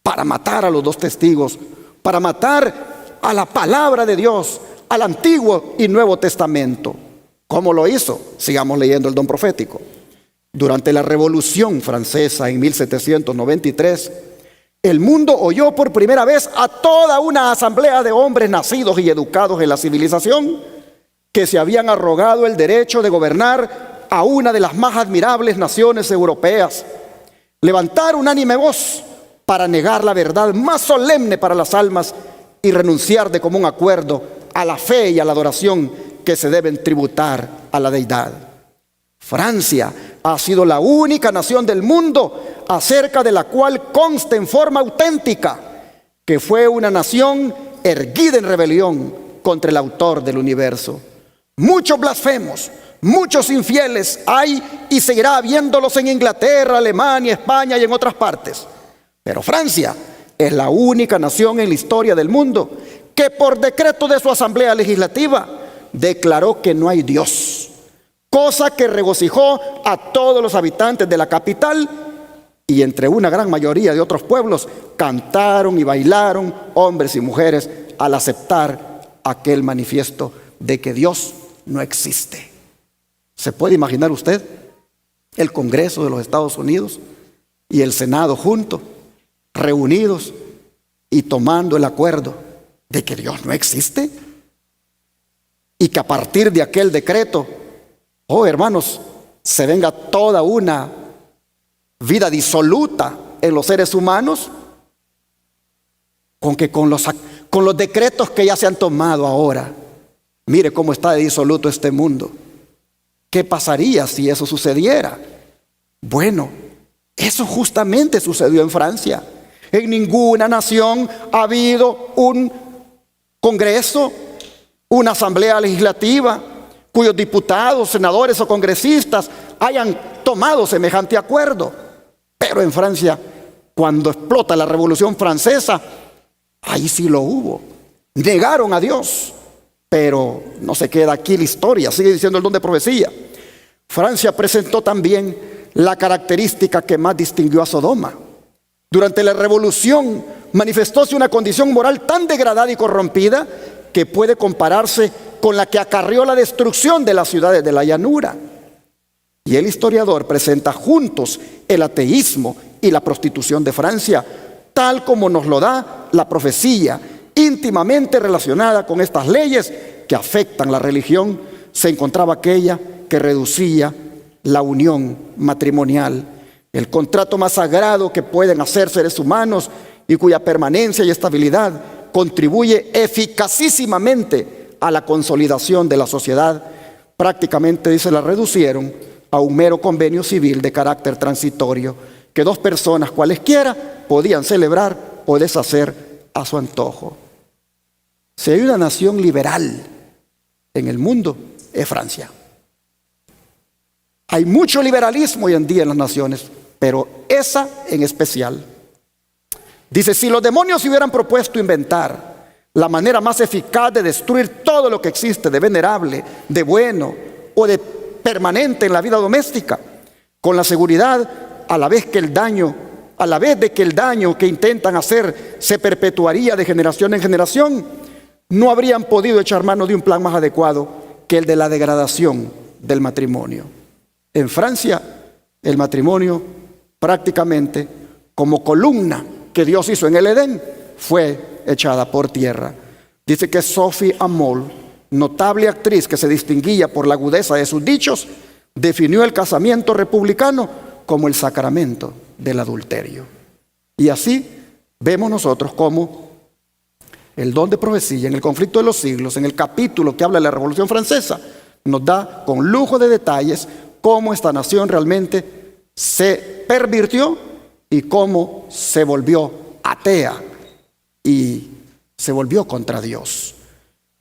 para matar a los dos testigos, para matar a la palabra de Dios, al Antiguo y Nuevo Testamento. ¿Cómo lo hizo? Sigamos leyendo el don profético. Durante la Revolución Francesa en 1793, el mundo oyó por primera vez a toda una asamblea de hombres nacidos y educados en la civilización que se habían arrogado el derecho de gobernar a una de las más admirables naciones europeas. Levantar unánime voz para negar la verdad más solemne para las almas y renunciar de común acuerdo a la fe y a la adoración que se deben tributar a la deidad. Francia ha sido la única nación del mundo acerca de la cual consta en forma auténtica que fue una nación erguida en rebelión contra el autor del universo. Muchos blasfemos, muchos infieles hay y seguirá habiéndolos en Inglaterra, Alemania, España y en otras partes. Pero Francia es la única nación en la historia del mundo que por decreto de su asamblea legislativa declaró que no hay Dios, cosa que regocijó a todos los habitantes de la capital, y entre una gran mayoría de otros pueblos cantaron y bailaron hombres y mujeres al aceptar aquel manifiesto de que Dios no existe. ¿Se puede imaginar usted el Congreso de los Estados Unidos y el Senado juntos, reunidos y tomando el acuerdo de que Dios no existe? Y que a partir de aquel decreto, oh hermanos, se venga toda una vida disoluta en los seres humanos, con los decretos que ya se han tomado ahora. Mire cómo está de disoluto este mundo. ¿Qué pasaría si eso sucediera? Bueno, eso justamente sucedió en Francia. En ninguna nación ha habido un congreso, una asamblea legislativa, cuyos diputados, senadores o congresistas hayan tomado semejante acuerdo. Pero en Francia, cuando explota la Revolución Francesa, ahí sí lo hubo. Negaron a Dios. Pero no se queda aquí la historia, sigue diciendo el don de profecía. Francia presentó también la característica que más distinguió a Sodoma. Durante la revolución manifestóse una condición moral tan degradada y corrompida que puede compararse con la que acarreó la destrucción de las ciudades de la llanura. Y el historiador presenta juntos el ateísmo y la prostitución de Francia, tal como nos lo da la profecía. Íntimamente relacionada con estas leyes que afectan la religión, se encontraba aquella que reducía la unión matrimonial, el contrato más sagrado que pueden hacer seres humanos y cuya permanencia y estabilidad contribuye eficacísimamente a la consolidación de la sociedad. Prácticamente, dice, la reducieron a un mero convenio civil de carácter transitorio que dos personas cualesquiera podían celebrar o deshacer a su antojo. Si hay una nación liberal en el mundo, es Francia. Hay mucho liberalismo hoy en día en las naciones, pero esa en especial. Dice, si los demonios se hubieran propuesto inventar la manera más eficaz de destruir todo lo que existe de venerable, de bueno o de permanente en la vida doméstica, con la seguridad a la vez de que el daño que intentan hacer se perpetuaría de generación en generación, no habrían podido echar mano de un plan más adecuado que el de la degradación del matrimonio. En Francia, el matrimonio prácticamente como columna que Dios hizo en el Edén fue echada por tierra. Dice que Sophie Amol, notable actriz que se distinguía por la agudeza de sus dichos, definió el casamiento republicano como el sacramento del adulterio. Y así vemos nosotros cómo el don de profecía en el conflicto de los siglos, en el capítulo que habla de la Revolución Francesa, nos da con lujo de detalles cómo esta nación realmente se pervirtió y cómo se volvió atea y se volvió contra Dios.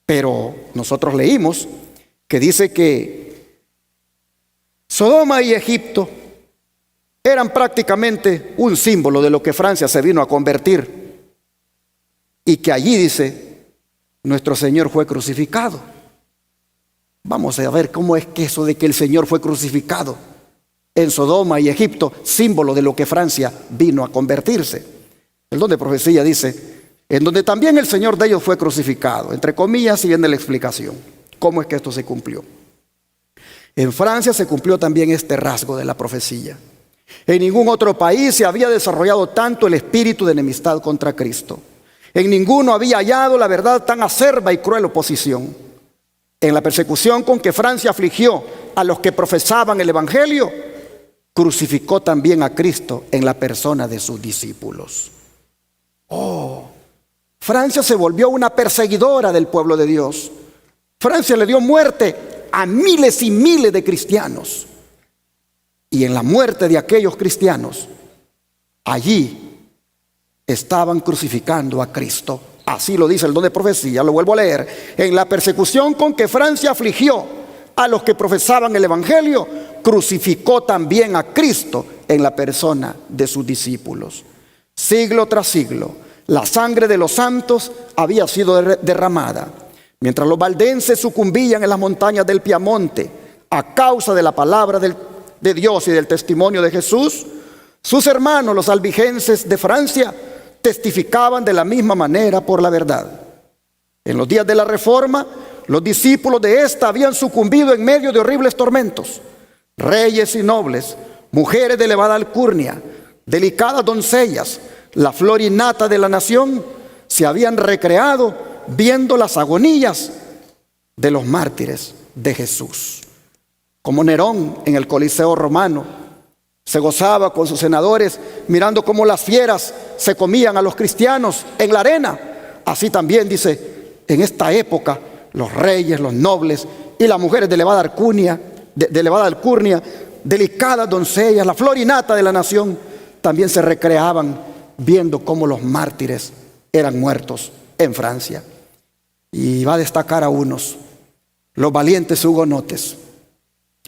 Pero nosotros leímos que dice que Sodoma y Egipto eran prácticamente un símbolo de lo que Francia se vino a convertir. Y que allí, dice, nuestro Señor fue crucificado. Vamos a ver cómo es que eso de que el Señor fue crucificado. en Sodoma y Egipto, símbolo de lo que Francia vino a convertirse. El don de profecía dice, en donde también el Señor de ellos fue crucificado. Entre comillas, y viene la explicación. ¿Cómo es que esto se cumplió? En Francia se cumplió también este rasgo de la profecía. En ningún otro país se había desarrollado tanto el espíritu de enemistad contra Cristo. En ninguno había hallado la verdad tan acerba y cruel oposición. En la persecución con que Francia afligió a los que profesaban el Evangelio, crucificó también a Cristo en la persona de sus discípulos. Francia se volvió una perseguidora del pueblo de Dios. Francia le dio muerte a miles y miles de cristianos. Y en la muerte de aquellos cristianos, allí estaban crucificando a Cristo. Así lo dice el don de profecía, lo vuelvo a leer. En la persecución con que Francia afligió a los que profesaban el Evangelio, crucificó también a Cristo en la persona de sus discípulos. Siglo tras siglo, la sangre de los santos había sido derramada. Mientras los valdenses sucumbían en las montañas del Piamonte a causa de la palabra de Dios y del testimonio de Jesús, sus hermanos, los albigenses de Francia, testificaban de la misma manera por la verdad. En los días de la Reforma, los discípulos de esta habían sucumbido en medio de horribles tormentos. Reyes y nobles, mujeres de elevada alcurnia, delicadas doncellas, la flor y nata de la nación, se habían recreado viendo las agonías de los mártires de Jesús. Como Nerón en el Coliseo romano se gozaba con sus senadores mirando cómo las fieras se comían a los cristianos en la arena, así también dice, en esta época los reyes, los nobles y las mujeres de elevada alcurnia, delicadas doncellas, la flor y nata de la nación, también se recreaban viendo cómo los mártires eran muertos en Francia. Y va a destacar a unos, los valientes hugonotes.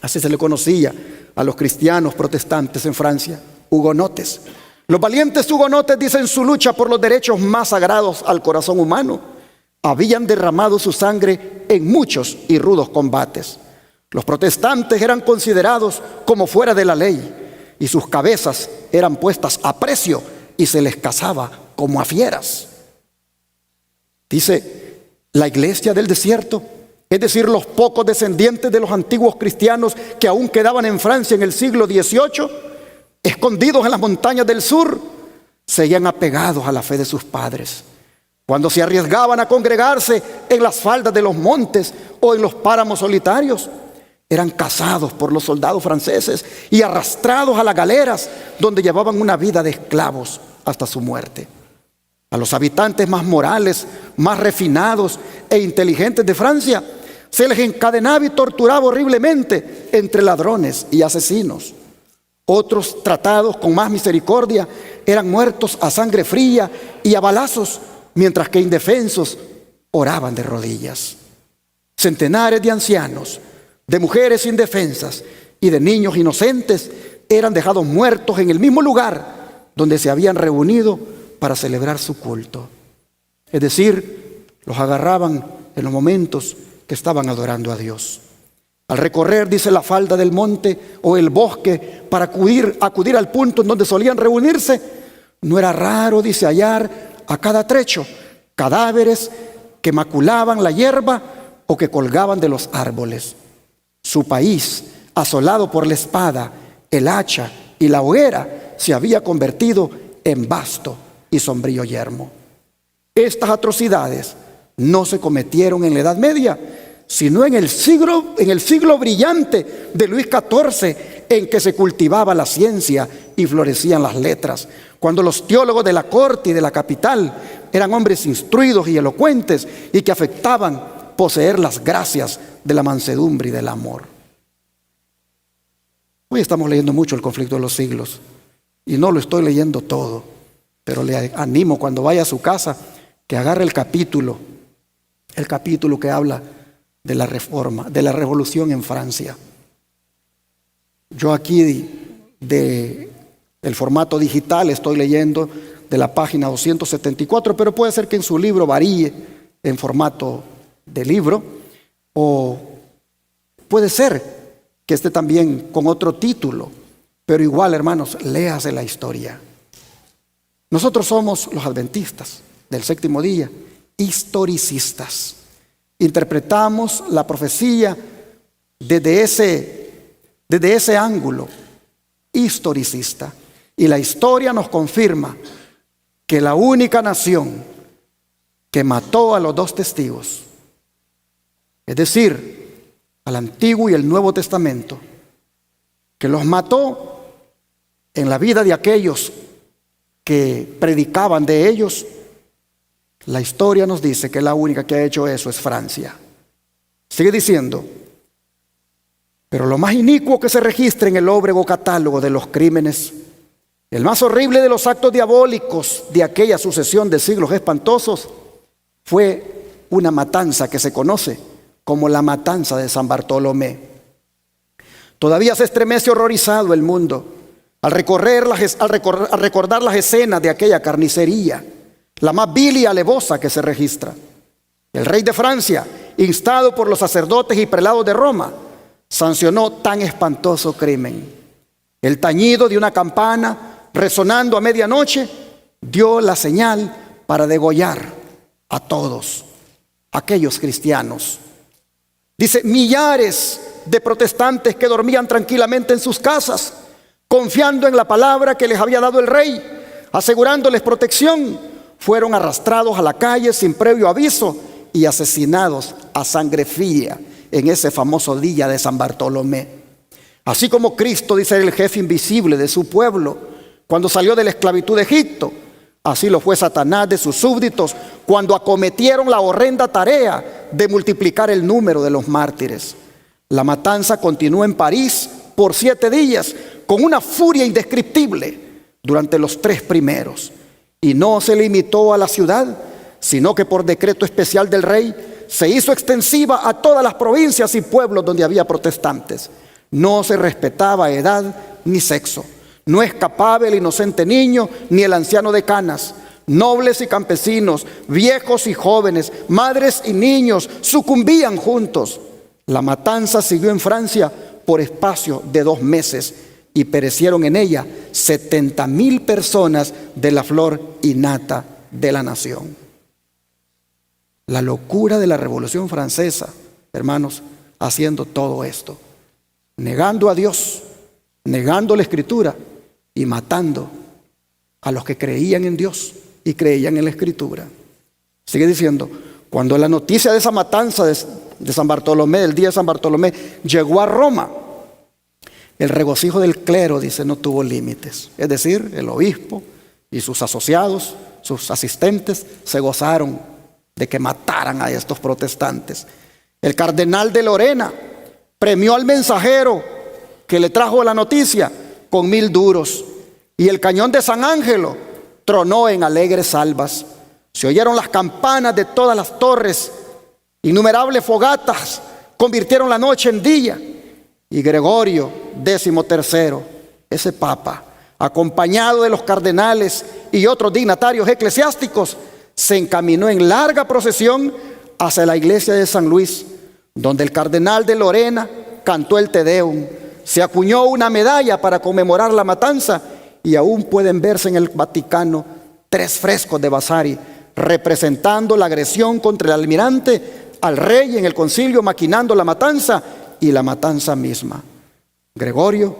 Así se le conocía a los cristianos protestantes en Francia, hugonotes. Los valientes hugonotes, dicen, su lucha por los derechos más sagrados al corazón humano, habían derramado su sangre en muchos y rudos combates. Los protestantes eran considerados como fuera de la ley y sus cabezas eran puestas a precio y se les cazaba como a fieras. Dice, la iglesia del desierto, es decir, los pocos descendientes de los antiguos cristianos que aún quedaban en Francia en el siglo XVIII, escondidos en las montañas del sur, seguían apegados a la fe de sus padres. Cuando se arriesgaban a congregarse en las faldas de los montes o en los páramos solitarios, eran cazados por los soldados franceses y arrastrados a las galeras, donde llevaban una vida de esclavos hasta su muerte. A los habitantes más morales, más refinados e inteligentes de Francia, se les encadenaba y torturaba horriblemente entre ladrones y asesinos. Otros, tratados con más misericordia, eran muertos a sangre fría y a balazos, mientras que indefensos oraban de rodillas. Centenares de ancianos, de mujeres indefensas y de niños inocentes eran dejados muertos en el mismo lugar donde se habían reunido para celebrar su culto. Es decir, los agarraban en los momentos que estaban adorando a Dios. Al recorrer, dice, la falda del monte o el bosque para acudir al punto en donde solían reunirse, no era raro, dice, hallar a cada trecho cadáveres que maculaban la hierba o que colgaban de los árboles. Su país, asolado por la espada, el hacha y la hoguera, se había convertido en vasto y sombrío yermo. Estas atrocidades no se cometieron en la Edad Media, sino en el siglo brillante de Luis XIV, en que se cultivaba la ciencia y florecían las letras, cuando los teólogos de la corte y de la capital eran hombres instruidos y elocuentes y que afectaban poseer las gracias de la mansedumbre y del amor. Hoy estamos leyendo mucho el conflicto de los siglos y no lo estoy leyendo todo, pero le animo cuando vaya a su casa que agarre el capítulo que habla de la reforma, de la revolución en Francia. Yo aquí del formato digital estoy leyendo de la página 274, pero puede ser que en su libro varíe en formato de libro, o puede ser que esté también con otro título. Pero igual, hermanos, léase la historia. Nosotros somos los adventistas del séptimo día, historicistas. Interpretamos la profecía desde ese ángulo historicista. Y la historia nos confirma que la única nación que mató a los dos testigos, es decir, al Antiguo y el Nuevo Testamento, que los mató en la vida de aquellos que predicaban de ellos, la historia nos dice que la única que ha hecho eso es Francia. Sigue diciendo: pero lo más inicuo que se registra en el óbrego catálogo de los crímenes, el más horrible de los actos diabólicos de aquella sucesión de siglos espantosos, fue una matanza que se conoce como la matanza de San Bartolomé. Todavía se estremece horrorizado el mundo al recordar las escenas de aquella carnicería, la más vil y alevosa que se registra. El rey de Francia, instado por los sacerdotes y prelados de Roma, sancionó tan espantoso crimen. El tañido de una campana, resonando a medianoche, dio la señal para degollar a todos aquellos cristianos. Dice: millares de protestantes que dormían tranquilamente en sus casas, confiando en la palabra que les había dado el rey, asegurándoles protección, fueron arrastrados a la calle sin previo aviso y asesinados a sangre fría en ese famoso día de San Bartolomé. Así como Cristo, dice, era el jefe invisible de su pueblo cuando salió de la esclavitud de Egipto, así lo fue Satanás de sus súbditos cuando acometieron la horrenda tarea de multiplicar el número de los mártires. La matanza continuó en París por 7 días con una furia indescriptible durante los 3 primeros. Y no se limitó a la ciudad, sino que por decreto especial del rey se hizo extensiva a todas las provincias y pueblos donde había protestantes. No se respetaba edad ni sexo. No escapaba el inocente niño ni el anciano de canas. Nobles y campesinos, viejos y jóvenes, madres y niños sucumbían juntos. La matanza siguió en Francia por espacio de 2 meses y perecieron en ella 70,000 personas de la flor y nata de la nación. La locura de la Revolución Francesa, hermanos, haciendo todo esto, negando a Dios, negando la Escritura y matando a los que creían en Dios y creían en la Escritura. Sigue diciendo: cuando la noticia de esa matanza de San Bartolomé, el día de San Bartolomé, llegó a Roma, el regocijo del clero, dice, no tuvo límites. Es decir, el obispo y sus asociados, sus asistentes, se gozaron de que mataran a estos protestantes. El cardenal de Lorena premió al mensajero que le trajo la noticia con 1,000 duros. Y el cañón de San Ángelo tronó en alegres salvas. Se oyeron las campanas de todas las torres. Innumerables fogatas convirtieron la noche en día. Y Gregorio XIII, ese papa, acompañado de los cardenales y otros dignatarios eclesiásticos, se encaminó en larga procesión hacia la iglesia de San Luis, donde el cardenal de Lorena cantó el Te Deum. Se acuñó una medalla para conmemorar la matanza y aún pueden verse en el Vaticano 3 frescos de Vasari representando la agresión contra el almirante al rey en el concilio, maquinando la matanza y la matanza misma. Gregorio,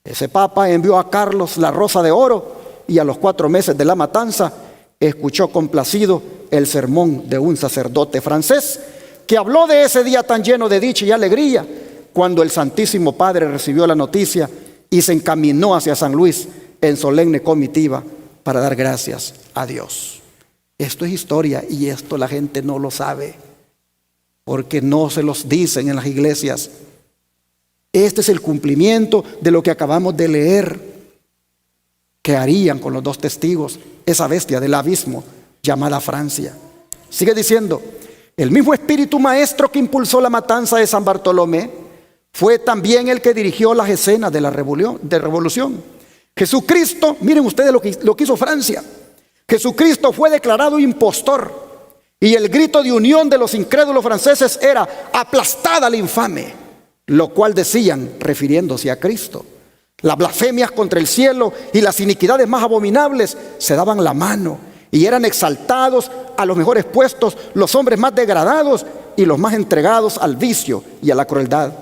ese papa, envió a Carlos la rosa de oro y a los 4 meses de la matanza escuchó complacido el sermón de un sacerdote francés que habló de ese día tan lleno de dicha y alegría cuando el Santísimo Padre recibió la noticia y se encaminó hacia San Luis en solemne comitiva para dar gracias a Dios. Esto es historia y esto la gente no lo sabe porque no se los dicen en las iglesias. Este es el cumplimiento de lo que acabamos de leer. ¿Qué harían con los 2 testigos? Esa bestia del abismo llamada Francia. Sigue diciendo: el mismo espíritu maestro que impulsó la matanza de San Bartolomé fue también el que dirigió las escenas de la revolución. Jesucristo, miren ustedes lo que hizo Francia. Jesucristo fue declarado impostor y el grito de unión de los incrédulos franceses era: aplastada al infame, lo cual decían refiriéndose a Cristo. Las blasfemias contra el cielo y las iniquidades más abominables se daban la mano y eran exaltados a los mejores puestos los hombres más degradados y los más entregados al vicio y a la crueldad.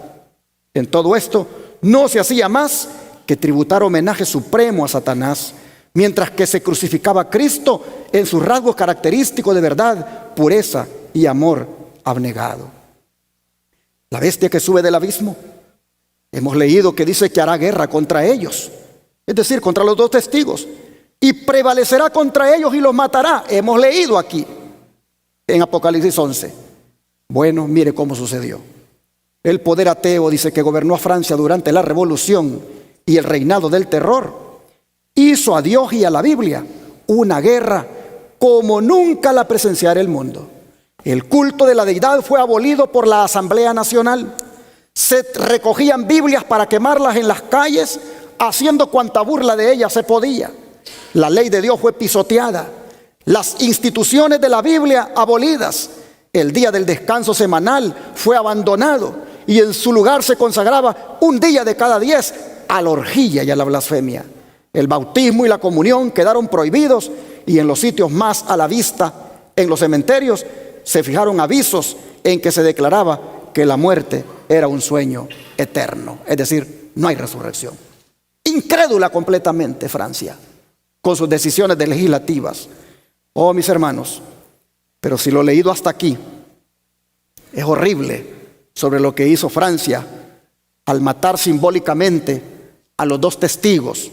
En todo esto no se hacía más que tributar homenaje supremo a Satanás, mientras que se crucificaba a Cristo en sus rasgos característicos de verdad, pureza y amor abnegado. La bestia que sube del abismo, hemos leído que dice que hará guerra contra ellos, es decir, contra los dos testigos, y prevalecerá contra ellos y los matará. Hemos leído aquí en Apocalipsis 11. Bueno, mire cómo sucedió. El poder ateo, dice, que gobernó a Francia durante la Revolución y el reinado del terror, hizo a Dios y a la Biblia una guerra como nunca la presenciara el mundo. El culto de la deidad fue abolido por la Asamblea Nacional. Se recogían Biblias para quemarlas en las calles, haciendo cuanta burla de ellas se podía. La ley de Dios fue pisoteada, las instituciones de la Biblia abolidas. El día del descanso semanal fue abandonado y en su lugar se consagraba un día de cada 10 a la orgía y a la blasfemia. El bautismo y la comunión quedaron prohibidos y en los sitios más a la vista, en los cementerios, se fijaron avisos en que se declaraba que la muerte era un sueño eterno, es decir, no hay resurrección. Incrédula completamente Francia con sus decisiones legislativas. Oh, mis hermanos, pero si lo leído hasta aquí es horrible sobre lo que hizo Francia al matar simbólicamente a los dos testigos,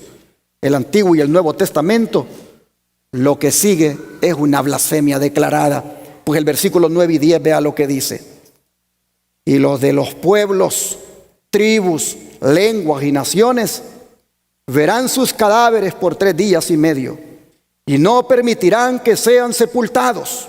el Antiguo y el Nuevo Testamento, lo que sigue es una blasfemia declarada. Pues el versículo 9 y 10, vea lo que dice. Y los de los pueblos, tribus, lenguas y naciones verán sus cadáveres por 3 días y medio y no permitirán que sean sepultados.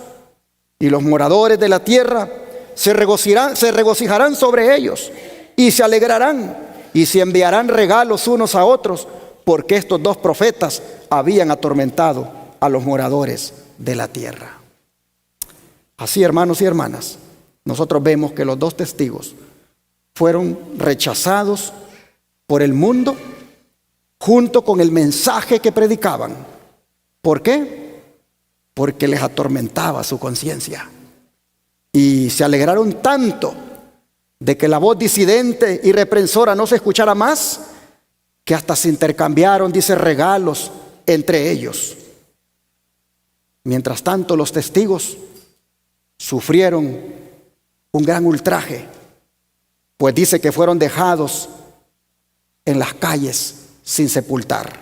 Y los moradores de la tierra se regocijarán sobre ellos y se alegrarán y se enviarán regalos unos a otros, porque estos dos profetas habían atormentado a los moradores de la tierra. Así, hermanos y hermanas, nosotros vemos que los dos testigos fueron rechazados por el mundo junto con el mensaje que predicaban. ¿Por qué? Porque les atormentaba su conciencia. Y se alegraron tanto de que la voz disidente y reprensora no se escuchara más, que hasta se intercambiaron, dice, regalos entre ellos. Mientras tanto, los testigos sufrieron un gran ultraje, pues dice que fueron dejados en las calles sin sepultar.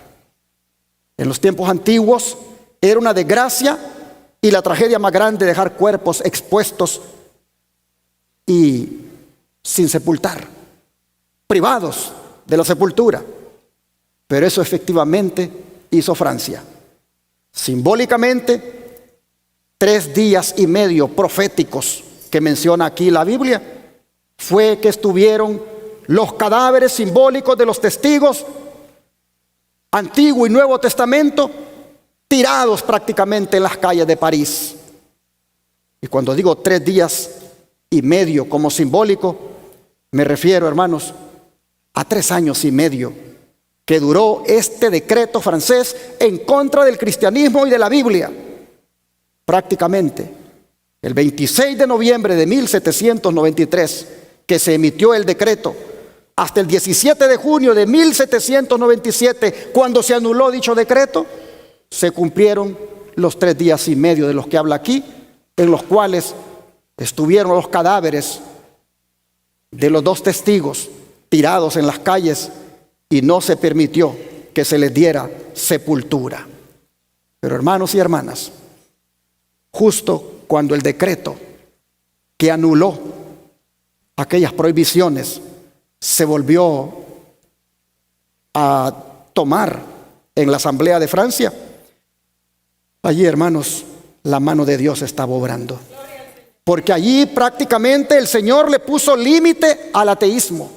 En los tiempos antiguos era una desgracia y la tragedia más grande dejar cuerpos expuestos y sin sepultar, privados de la sepultura. Pero eso efectivamente hizo Francia. Simbólicamente, 3 días y medio proféticos que menciona aquí la Biblia, fue que estuvieron los cadáveres simbólicos de los testigos, Antiguo y Nuevo Testamento, tirados prácticamente en las calles de París. Y cuando digo 3 días y medio como simbólico, me refiero, hermanos, a 3 años y medio que duró este decreto francés en contra del cristianismo y de la Biblia. Prácticamente, el 26 de noviembre de 1793, que se emitió el decreto, hasta el 17 de junio de 1797, cuando se anuló dicho decreto, se cumplieron los 3 días y medio de los que habla aquí, en los cuales estuvieron los cadáveres de los 2 testigos tirados en las calles y no se permitió que se les diera sepultura. Pero hermanos y hermanas, justo cuando el decreto que anuló aquellas prohibiciones se volvió a tomar en la Asamblea de Francia, allí, hermanos, la mano de Dios estaba obrando. Porque allí prácticamente el Señor le puso límite al ateísmo.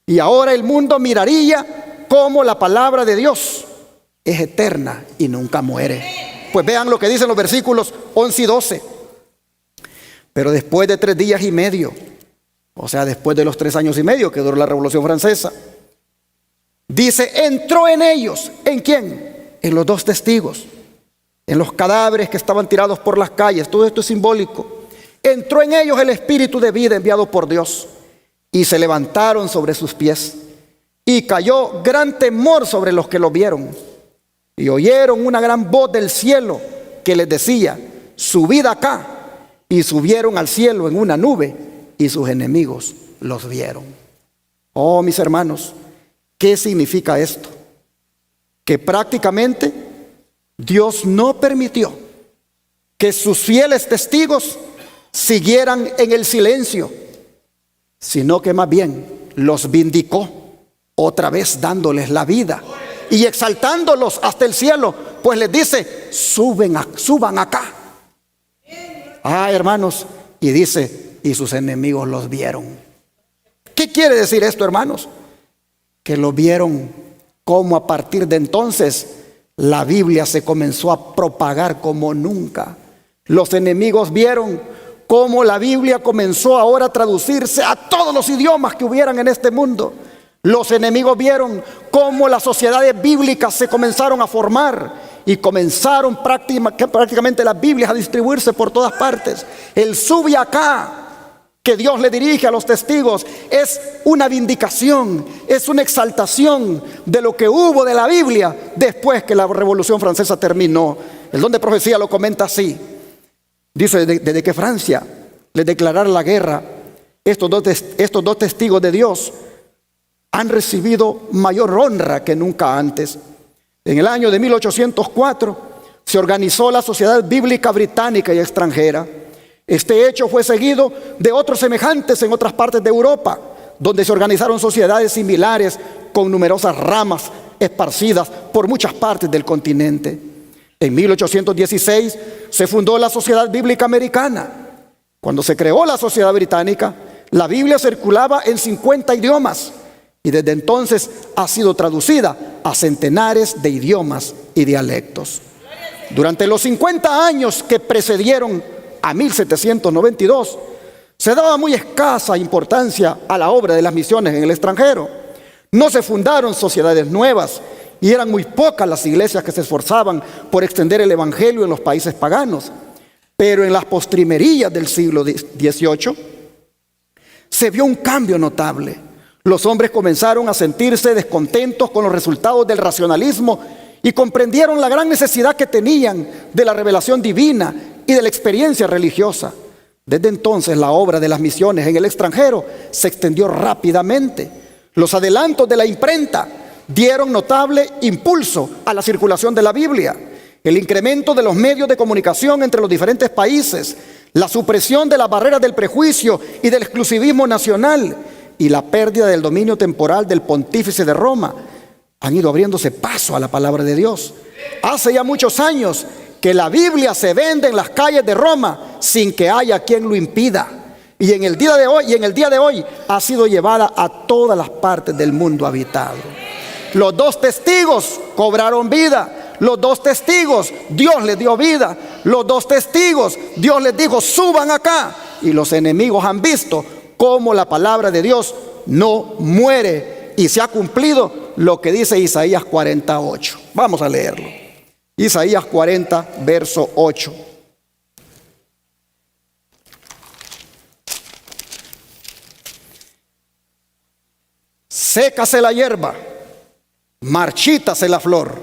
Y ahora el mundo miraría cómo la palabra de Dios es eterna y nunca muere. Pues vean lo que dicen los versículos 11 y 12. Pero después de 3 días y medio, o sea, después de los 3 años y medio que duró la Revolución Francesa, Dice, entró en ellos. ¿En quién? En los dos testigos, en los cadáveres que estaban tirados por las calles. Todo esto es simbólico. Entró en ellos el espíritu de vida enviado por Dios, y se levantaron sobre sus pies, y cayó gran temor sobre los que lo vieron, y oyeron una gran voz del cielo que les decía, subid acá, y subieron al cielo en una nube, y sus enemigos los vieron. Oh, mis hermanos, ¿qué significa esto? Que prácticamente Dios no permitió que sus fieles testigos siguieran en el silencio, sino que más bien los vindicó, otra vez dándoles la vida y exaltándolos hasta el cielo, pues les dice, suban acá. Ah, hermanos, y dice, y sus enemigos los vieron. ¿Qué quiere decir esto, hermanos? Que lo vieron como a partir de entonces la Biblia se comenzó a propagar como nunca. Los enemigos vieron cómo la Biblia comenzó ahora a traducirse a todos los idiomas que hubieran en este mundo. Los enemigos vieron cómo las sociedades bíblicas se comenzaron a formar y comenzaron prácticamente las Biblias a distribuirse por todas partes. El sube acá que Dios le dirige a los testigos es una vindicación, es una exaltación de lo que hubo de la Biblia después que la Revolución Francesa terminó. El don de profecía lo comenta así. Dice, desde que Francia le declarara la guerra, estos dos testigos de Dios han recibido mayor honra que nunca antes. En el año de 1804 se organizó la Sociedad Bíblica Británica y Extranjera. Este hecho fue seguido de otros semejantes en otras partes de Europa, donde se organizaron sociedades similares con numerosas ramas esparcidas por muchas partes del continente. En 1816 se fundó la Sociedad Bíblica Americana. Cuando se creó la Sociedad Británica, la Biblia circulaba en 50 idiomas y desde entonces ha sido traducida a centenares de idiomas y dialectos. Durante los 50 años que precedieron a 1792, se daba muy escasa importancia a la obra de las misiones en el extranjero. No se fundaron sociedades nuevas y eran muy pocas las iglesias que se esforzaban por extender el evangelio en los países paganos. Pero en las postrimerías del siglo XVIII se vio un cambio notable. Los hombres comenzaron a sentirse descontentos con los resultados del racionalismo y comprendieron la gran necesidad que tenían de la revelación divina y de la experiencia religiosa. Desde entonces la obra de las misiones en el extranjero se extendió rápidamente. Los adelantos de la imprenta dieron notable impulso a la circulación de la Biblia. El incremento de los medios de comunicación entre los diferentes países, la supresión de las barreras del prejuicio y del exclusivismo nacional y la pérdida del dominio temporal del pontífice de Roma han ido abriéndose paso a la palabra de Dios. Hace ya muchos años que la Biblia se vende en las calles de Roma sin que haya quien lo impida. Y en el día de hoy ha sido llevada a todas las partes del mundo habitado. Los dos testigos cobraron vida. Los dos testigos, Dios les dio vida. Los dos testigos, Dios les dijo, suban acá. Y los enemigos han visto cómo la palabra de Dios no muere. Y se ha cumplido lo que dice Isaías 48. Vamos a leerlo. Isaías 40, verso 8. Sécase la hierba, marchítase la flor,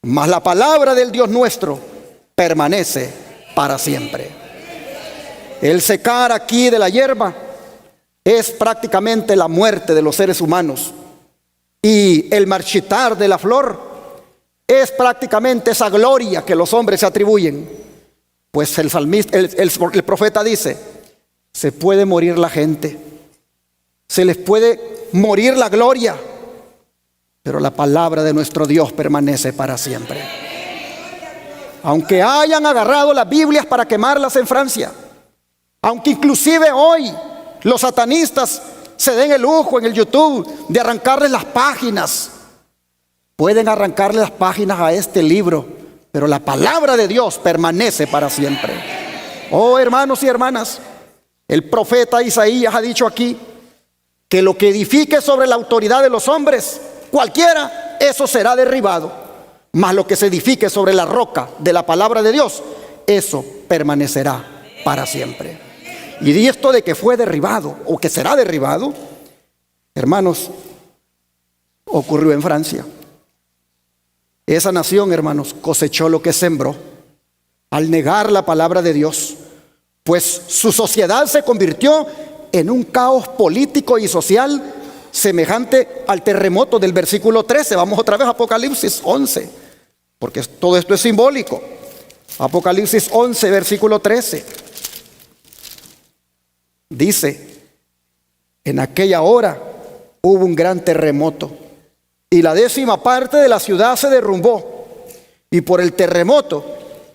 mas la palabra del Dios nuestro permanece para siempre. El secar aquí de la hierba es prácticamente la muerte de los seres humanos, y el marchitar de la flor es prácticamente esa gloria que los hombres se atribuyen. Pues el salmista, el profeta dice, se puede morir la gente, se les puede morir la gloria, pero la palabra de nuestro Dios permanece para siempre. Aunque hayan agarrado las Biblias para quemarlas en Francia, aunque inclusive hoy los satanistas se den el lujo en el YouTube de arrancarles las páginas, pueden arrancarle las páginas a este libro, pero la palabra de Dios permanece para siempre. Oh, hermanos y hermanas, el profeta Isaías ha dicho aquí que lo que edifique sobre la autoridad de los hombres cualquiera, eso será derribado. Mas lo que se edifique sobre la roca de la palabra de Dios, eso permanecerá para siempre. Y esto de que fue derribado o que será derribado, hermanos, ocurrió en Francia. Esa nación, hermanos, cosechó lo que sembró al negar la palabra de Dios, pues su sociedad se convirtió en un caos político y social semejante al terremoto del versículo 13. Vamos otra vez a Apocalipsis 11, porque todo esto es simbólico. Apocalipsis 11, versículo 13. Dice: en aquella hora hubo un gran terremoto, y la 10ª parte de la ciudad se derrumbó, y por el terremoto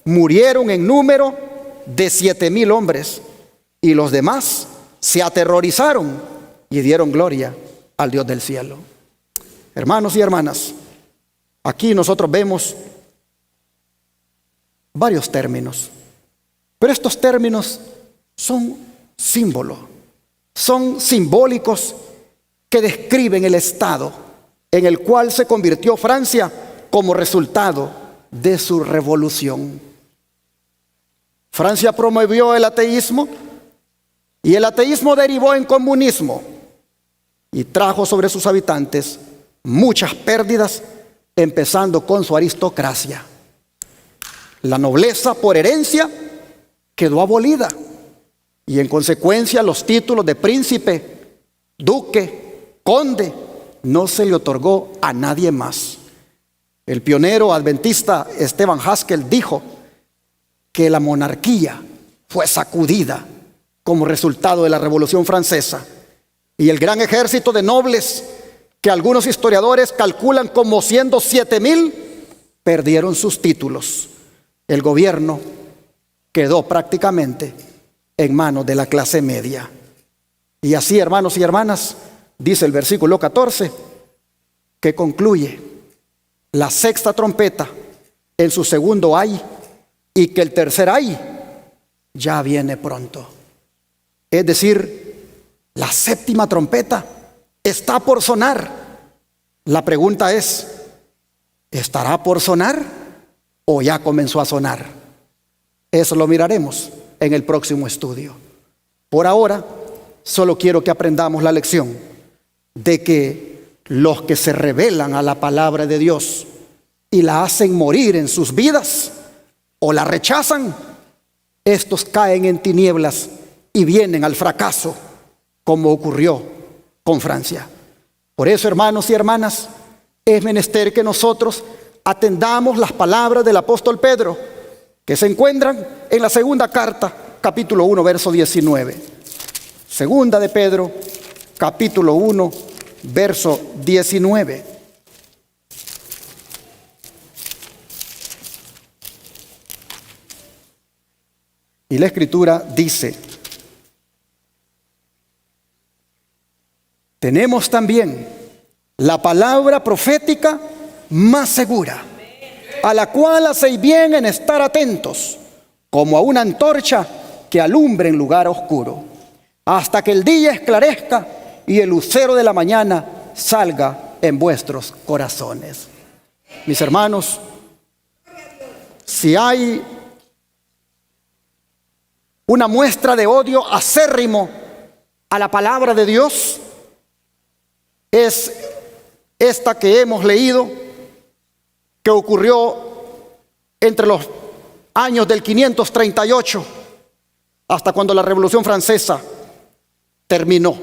murieron en número de 7,000 hombres, y los demás se aterrorizaron y dieron gloria al Dios del cielo. Hermanos y hermanas, aquí nosotros vemos varios términos, pero estos términos son símbolos, son simbólicos que describen el estado en el cual se convirtió Francia como resultado de su revolución. Francia promovió el ateísmo, y el ateísmo derivó en comunismo y trajo sobre sus habitantes muchas pérdidas, empezando con su aristocracia. La nobleza por herencia quedó abolida, y en consecuencia los títulos de príncipe, duque, conde no se le otorgó a nadie más. El pionero adventista Stephen Haskell dijo que la monarquía fue sacudida como resultado de la Revolución Francesa, y el gran ejército de nobles, que algunos historiadores calculan como siendo 7,000, perdieron sus títulos. El gobierno quedó prácticamente en manos de la clase media. Y así, hermanos y hermanas, dice el versículo 14, que concluye: la 6ª trompeta en su segundo ay, y que el tercer ay ya viene pronto. Es decir, la 7ª trompeta está por sonar. La pregunta es: ¿estará por sonar o ya comenzó a sonar? Eso lo miraremos en el próximo estudio. Por ahora, solo quiero que aprendamos la lección de que los que se rebelan a la palabra de Dios y la hacen morir en sus vidas o la rechazan, estos caen en tinieblas y vienen al fracaso, como ocurrió con Francia. Por eso, hermanos y hermanas, es menester que nosotros atendamos las palabras del apóstol Pedro, que se encuentran en la 2ª carta, capítulo 1, verso 19. Segunda de Pedro, capítulo 1, verso 19. Y la Escritura dice: tenemos también la palabra profética más segura, a la cual hacéis bien en estar atentos, como a una antorcha que alumbre en lugar oscuro, hasta que el día esclarezca y el lucero de la mañana salga en vuestros corazones. Mis hermanos, si hay una muestra de odio acérrimo a la palabra de Dios, es esta que hemos leído, que ocurrió entre los años del 538 hasta cuando la Revolución Francesa terminó.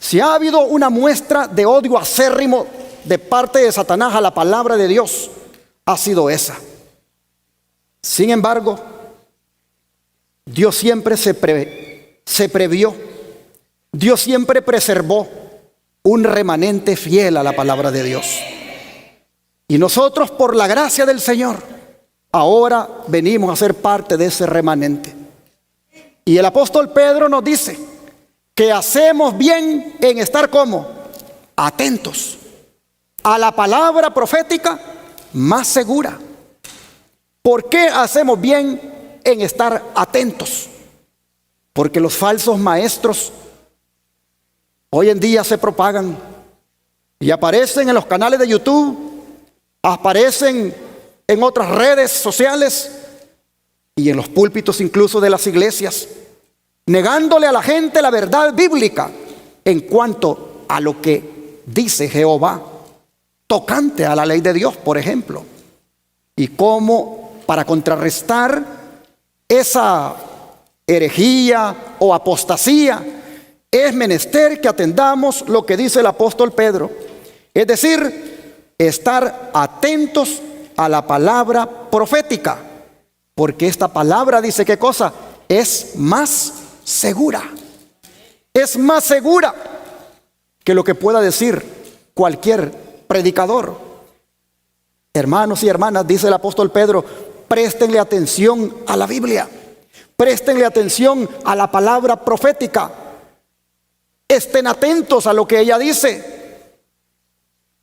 Si ha habido una muestra de odio acérrimo de parte de Satanás a la palabra de Dios, ha sido esa. Sin embargo, Dios siempre se previó, Dios siempre preservó un remanente fiel a la palabra de Dios. Y nosotros, por la gracia del Señor, ahora venimos a ser parte de ese remanente. Y el apóstol Pedro nos dice que hacemos bien en estar como atentos a la palabra profética más segura. ¿Por qué hacemos bien en estar atentos? Porque los falsos maestros hoy en día se propagan Y aparecen en los canales de YouTube, aparecen en otras redes sociales y en los púlpitos incluso de las iglesias, negándole a la gente la verdad bíblica en cuanto a lo que dice Jehová, tocante a la ley de Dios, por ejemplo. Y cómo, para contrarrestar esa herejía o apostasía, es menester que atendamos lo que dice el apóstol Pedro. Es decir, estar atentos a la palabra profética, porque esta palabra dice qué cosa, es más segura. Es más segura que lo que pueda decir cualquier predicador. Hermanos y hermanas, dice el apóstol Pedro, préstenle atención a la Biblia, préstenle atención a la palabra profética, estén atentos a lo que ella dice.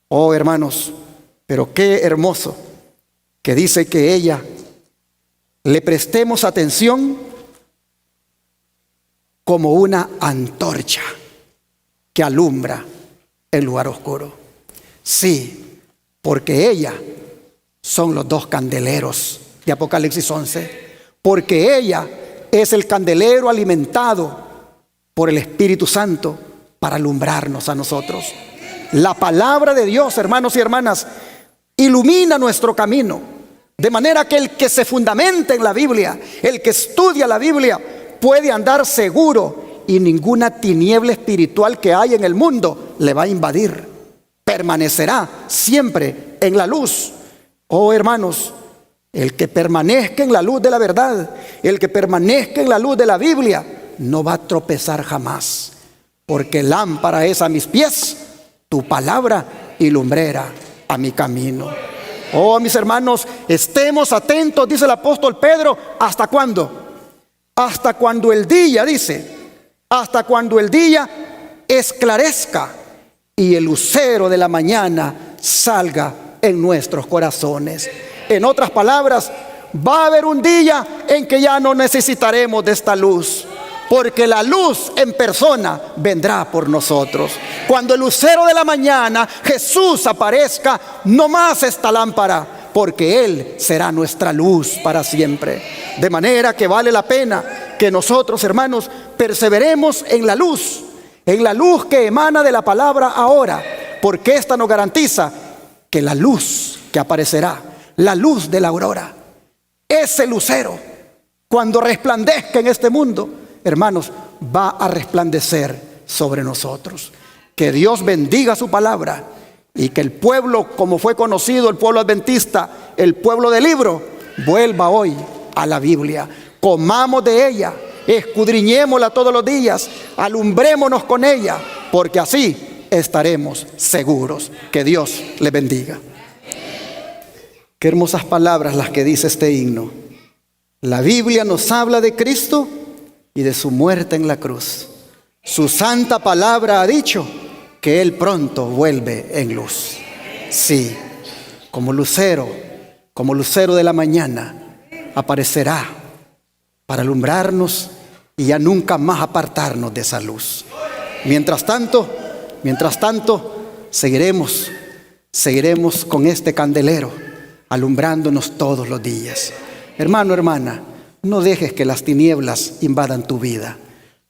Oh, hermanos, pero qué hermoso que dice que ella le prestemos atención como una antorcha que alumbra el lugar oscuro. Sí, porque ella son los dos candeleros de Apocalipsis 11, porque ella es el candelero alimentado por el Espíritu Santo para alumbrarnos a nosotros. La palabra de Dios, hermanos y hermanas, ilumina nuestro camino, de manera que el que se fundamenta en la Biblia, el que estudia la Biblia, puede andar seguro y ninguna tiniebla espiritual que hay en el mundo le va a invadir. Permanecerá siempre en la luz. Oh, hermanos, el que permanezca en la luz de la verdad, el que permanezca en la luz de la Biblia, no va a tropezar jamás, porque lámpara es a mis pies tu palabra y lumbrera a mi camino. Oh, mis hermanos, estemos atentos, dice el apóstol Pedro, ¿hasta cuándo? Hasta cuando el día, dice, hasta cuando el día esclarezca y el lucero de la mañana salga en nuestros corazones. En otras palabras, va a haber un día en que ya no necesitaremos de esta luz, porque la luz en persona vendrá por nosotros. Cuando el lucero de la mañana, Jesús, aparezca, no más esta lámpara, porque Él será nuestra luz para siempre. De manera que vale la pena que nosotros, hermanos, perseveremos en la luz que emana de la palabra ahora, porque esta nos garantiza que la luz que aparecerá, la luz de la aurora, ese lucero, cuando resplandezca en este mundo, hermanos, va a resplandecer sobre nosotros. Que Dios bendiga su palabra y que el pueblo, como fue conocido el pueblo adventista, el pueblo del libro, vuelva hoy a la Biblia. Comamos de ella, escudriñémosla todos los días, alumbrémonos con ella, porque así estaremos seguros. Que Dios le bendiga. Qué hermosas palabras las que dice este himno. La Biblia nos habla de Cristo y de su muerte en la cruz. Su santa palabra ha dicho que Él pronto vuelve en luz. Sí, como lucero de la mañana, aparecerá para alumbrarnos y ya nunca más apartarnos de esa luz. Mientras tanto, seguiremos con este candelero, alumbrándonos todos los días. Hermano, hermana, no dejes que las tinieblas invadan tu vida.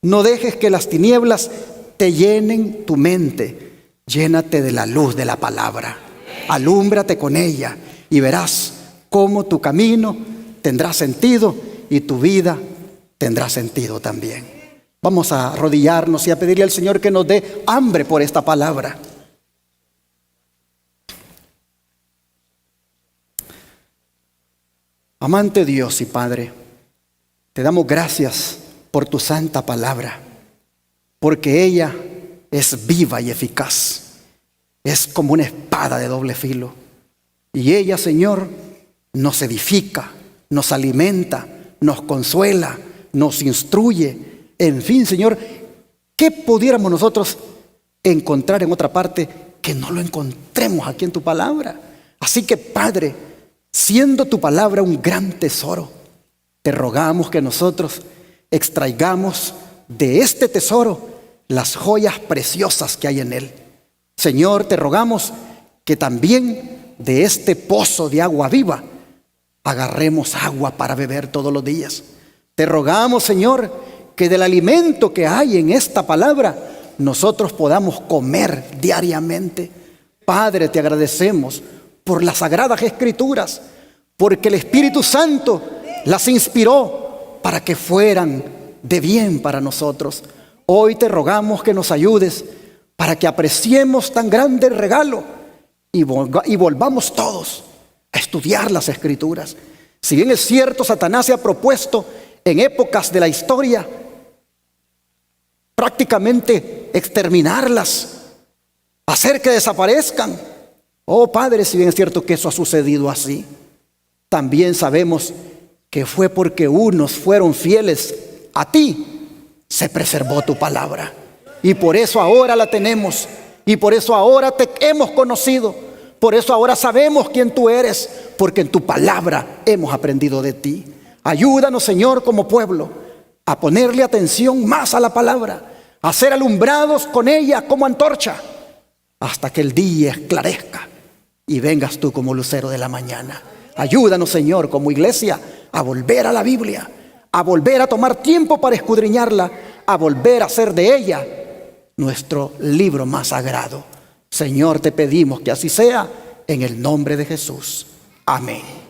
No dejes que las tinieblas te llenen tu mente. Llénate de la luz de la palabra. Alúmbrate con ella y verás cómo tu camino tendrá sentido y tu vida tendrá sentido también. Vamos a arrodillarnos y a pedirle al Señor que nos dé hambre por esta palabra. Amante Dios y Padre, te damos gracias por tu santa palabra, porque ella es viva y eficaz. Es como una espada de doble filo. Y ella, Señor, nos edifica, nos alimenta, nos consuela, nos instruye. En fin, Señor, ¿qué pudiéramos nosotros encontrar en otra parte que no lo encontremos aquí en tu palabra? Así que, Padre, siendo tu palabra un gran tesoro, te rogamos que nosotros extraigamos de este tesoro las joyas preciosas que hay en él. Señor, te rogamos que también de este pozo de agua viva agarremos agua para beber todos los días. Te rogamos, Señor, que del alimento que hay en esta palabra nosotros podamos comer diariamente. Padre, te agradecemos por las sagradas escrituras, porque el Espíritu Santo las inspiró para que fueran de bien para nosotros. Hoy te rogamos que nos ayudes para que apreciemos tan grande regalo y volvamos todos a estudiar las escrituras. Si bien es cierto, Satanás se ha propuesto en épocas de la historia prácticamente exterminarlas, hacer que desaparezcan. Oh Padre, si bien es cierto que eso ha sucedido así, también sabemos que fue porque unos fueron fieles a ti, se preservó tu palabra. Y por eso ahora la tenemos, y por eso ahora te hemos conocido, por eso ahora sabemos quién tú eres, porque en tu palabra hemos aprendido de ti. Ayúdanos, Señor, como pueblo, a ponerle atención más a la palabra, a ser alumbrados con ella como antorcha, hasta que el día esclarezca y vengas tú como lucero de la mañana. Ayúdanos, Señor, como iglesia, a volver a la Biblia, a volver a tomar tiempo para escudriñarla, a volver a hacer de ella nuestro libro más sagrado. Señor, te pedimos que así sea, en el nombre de Jesús. Amén.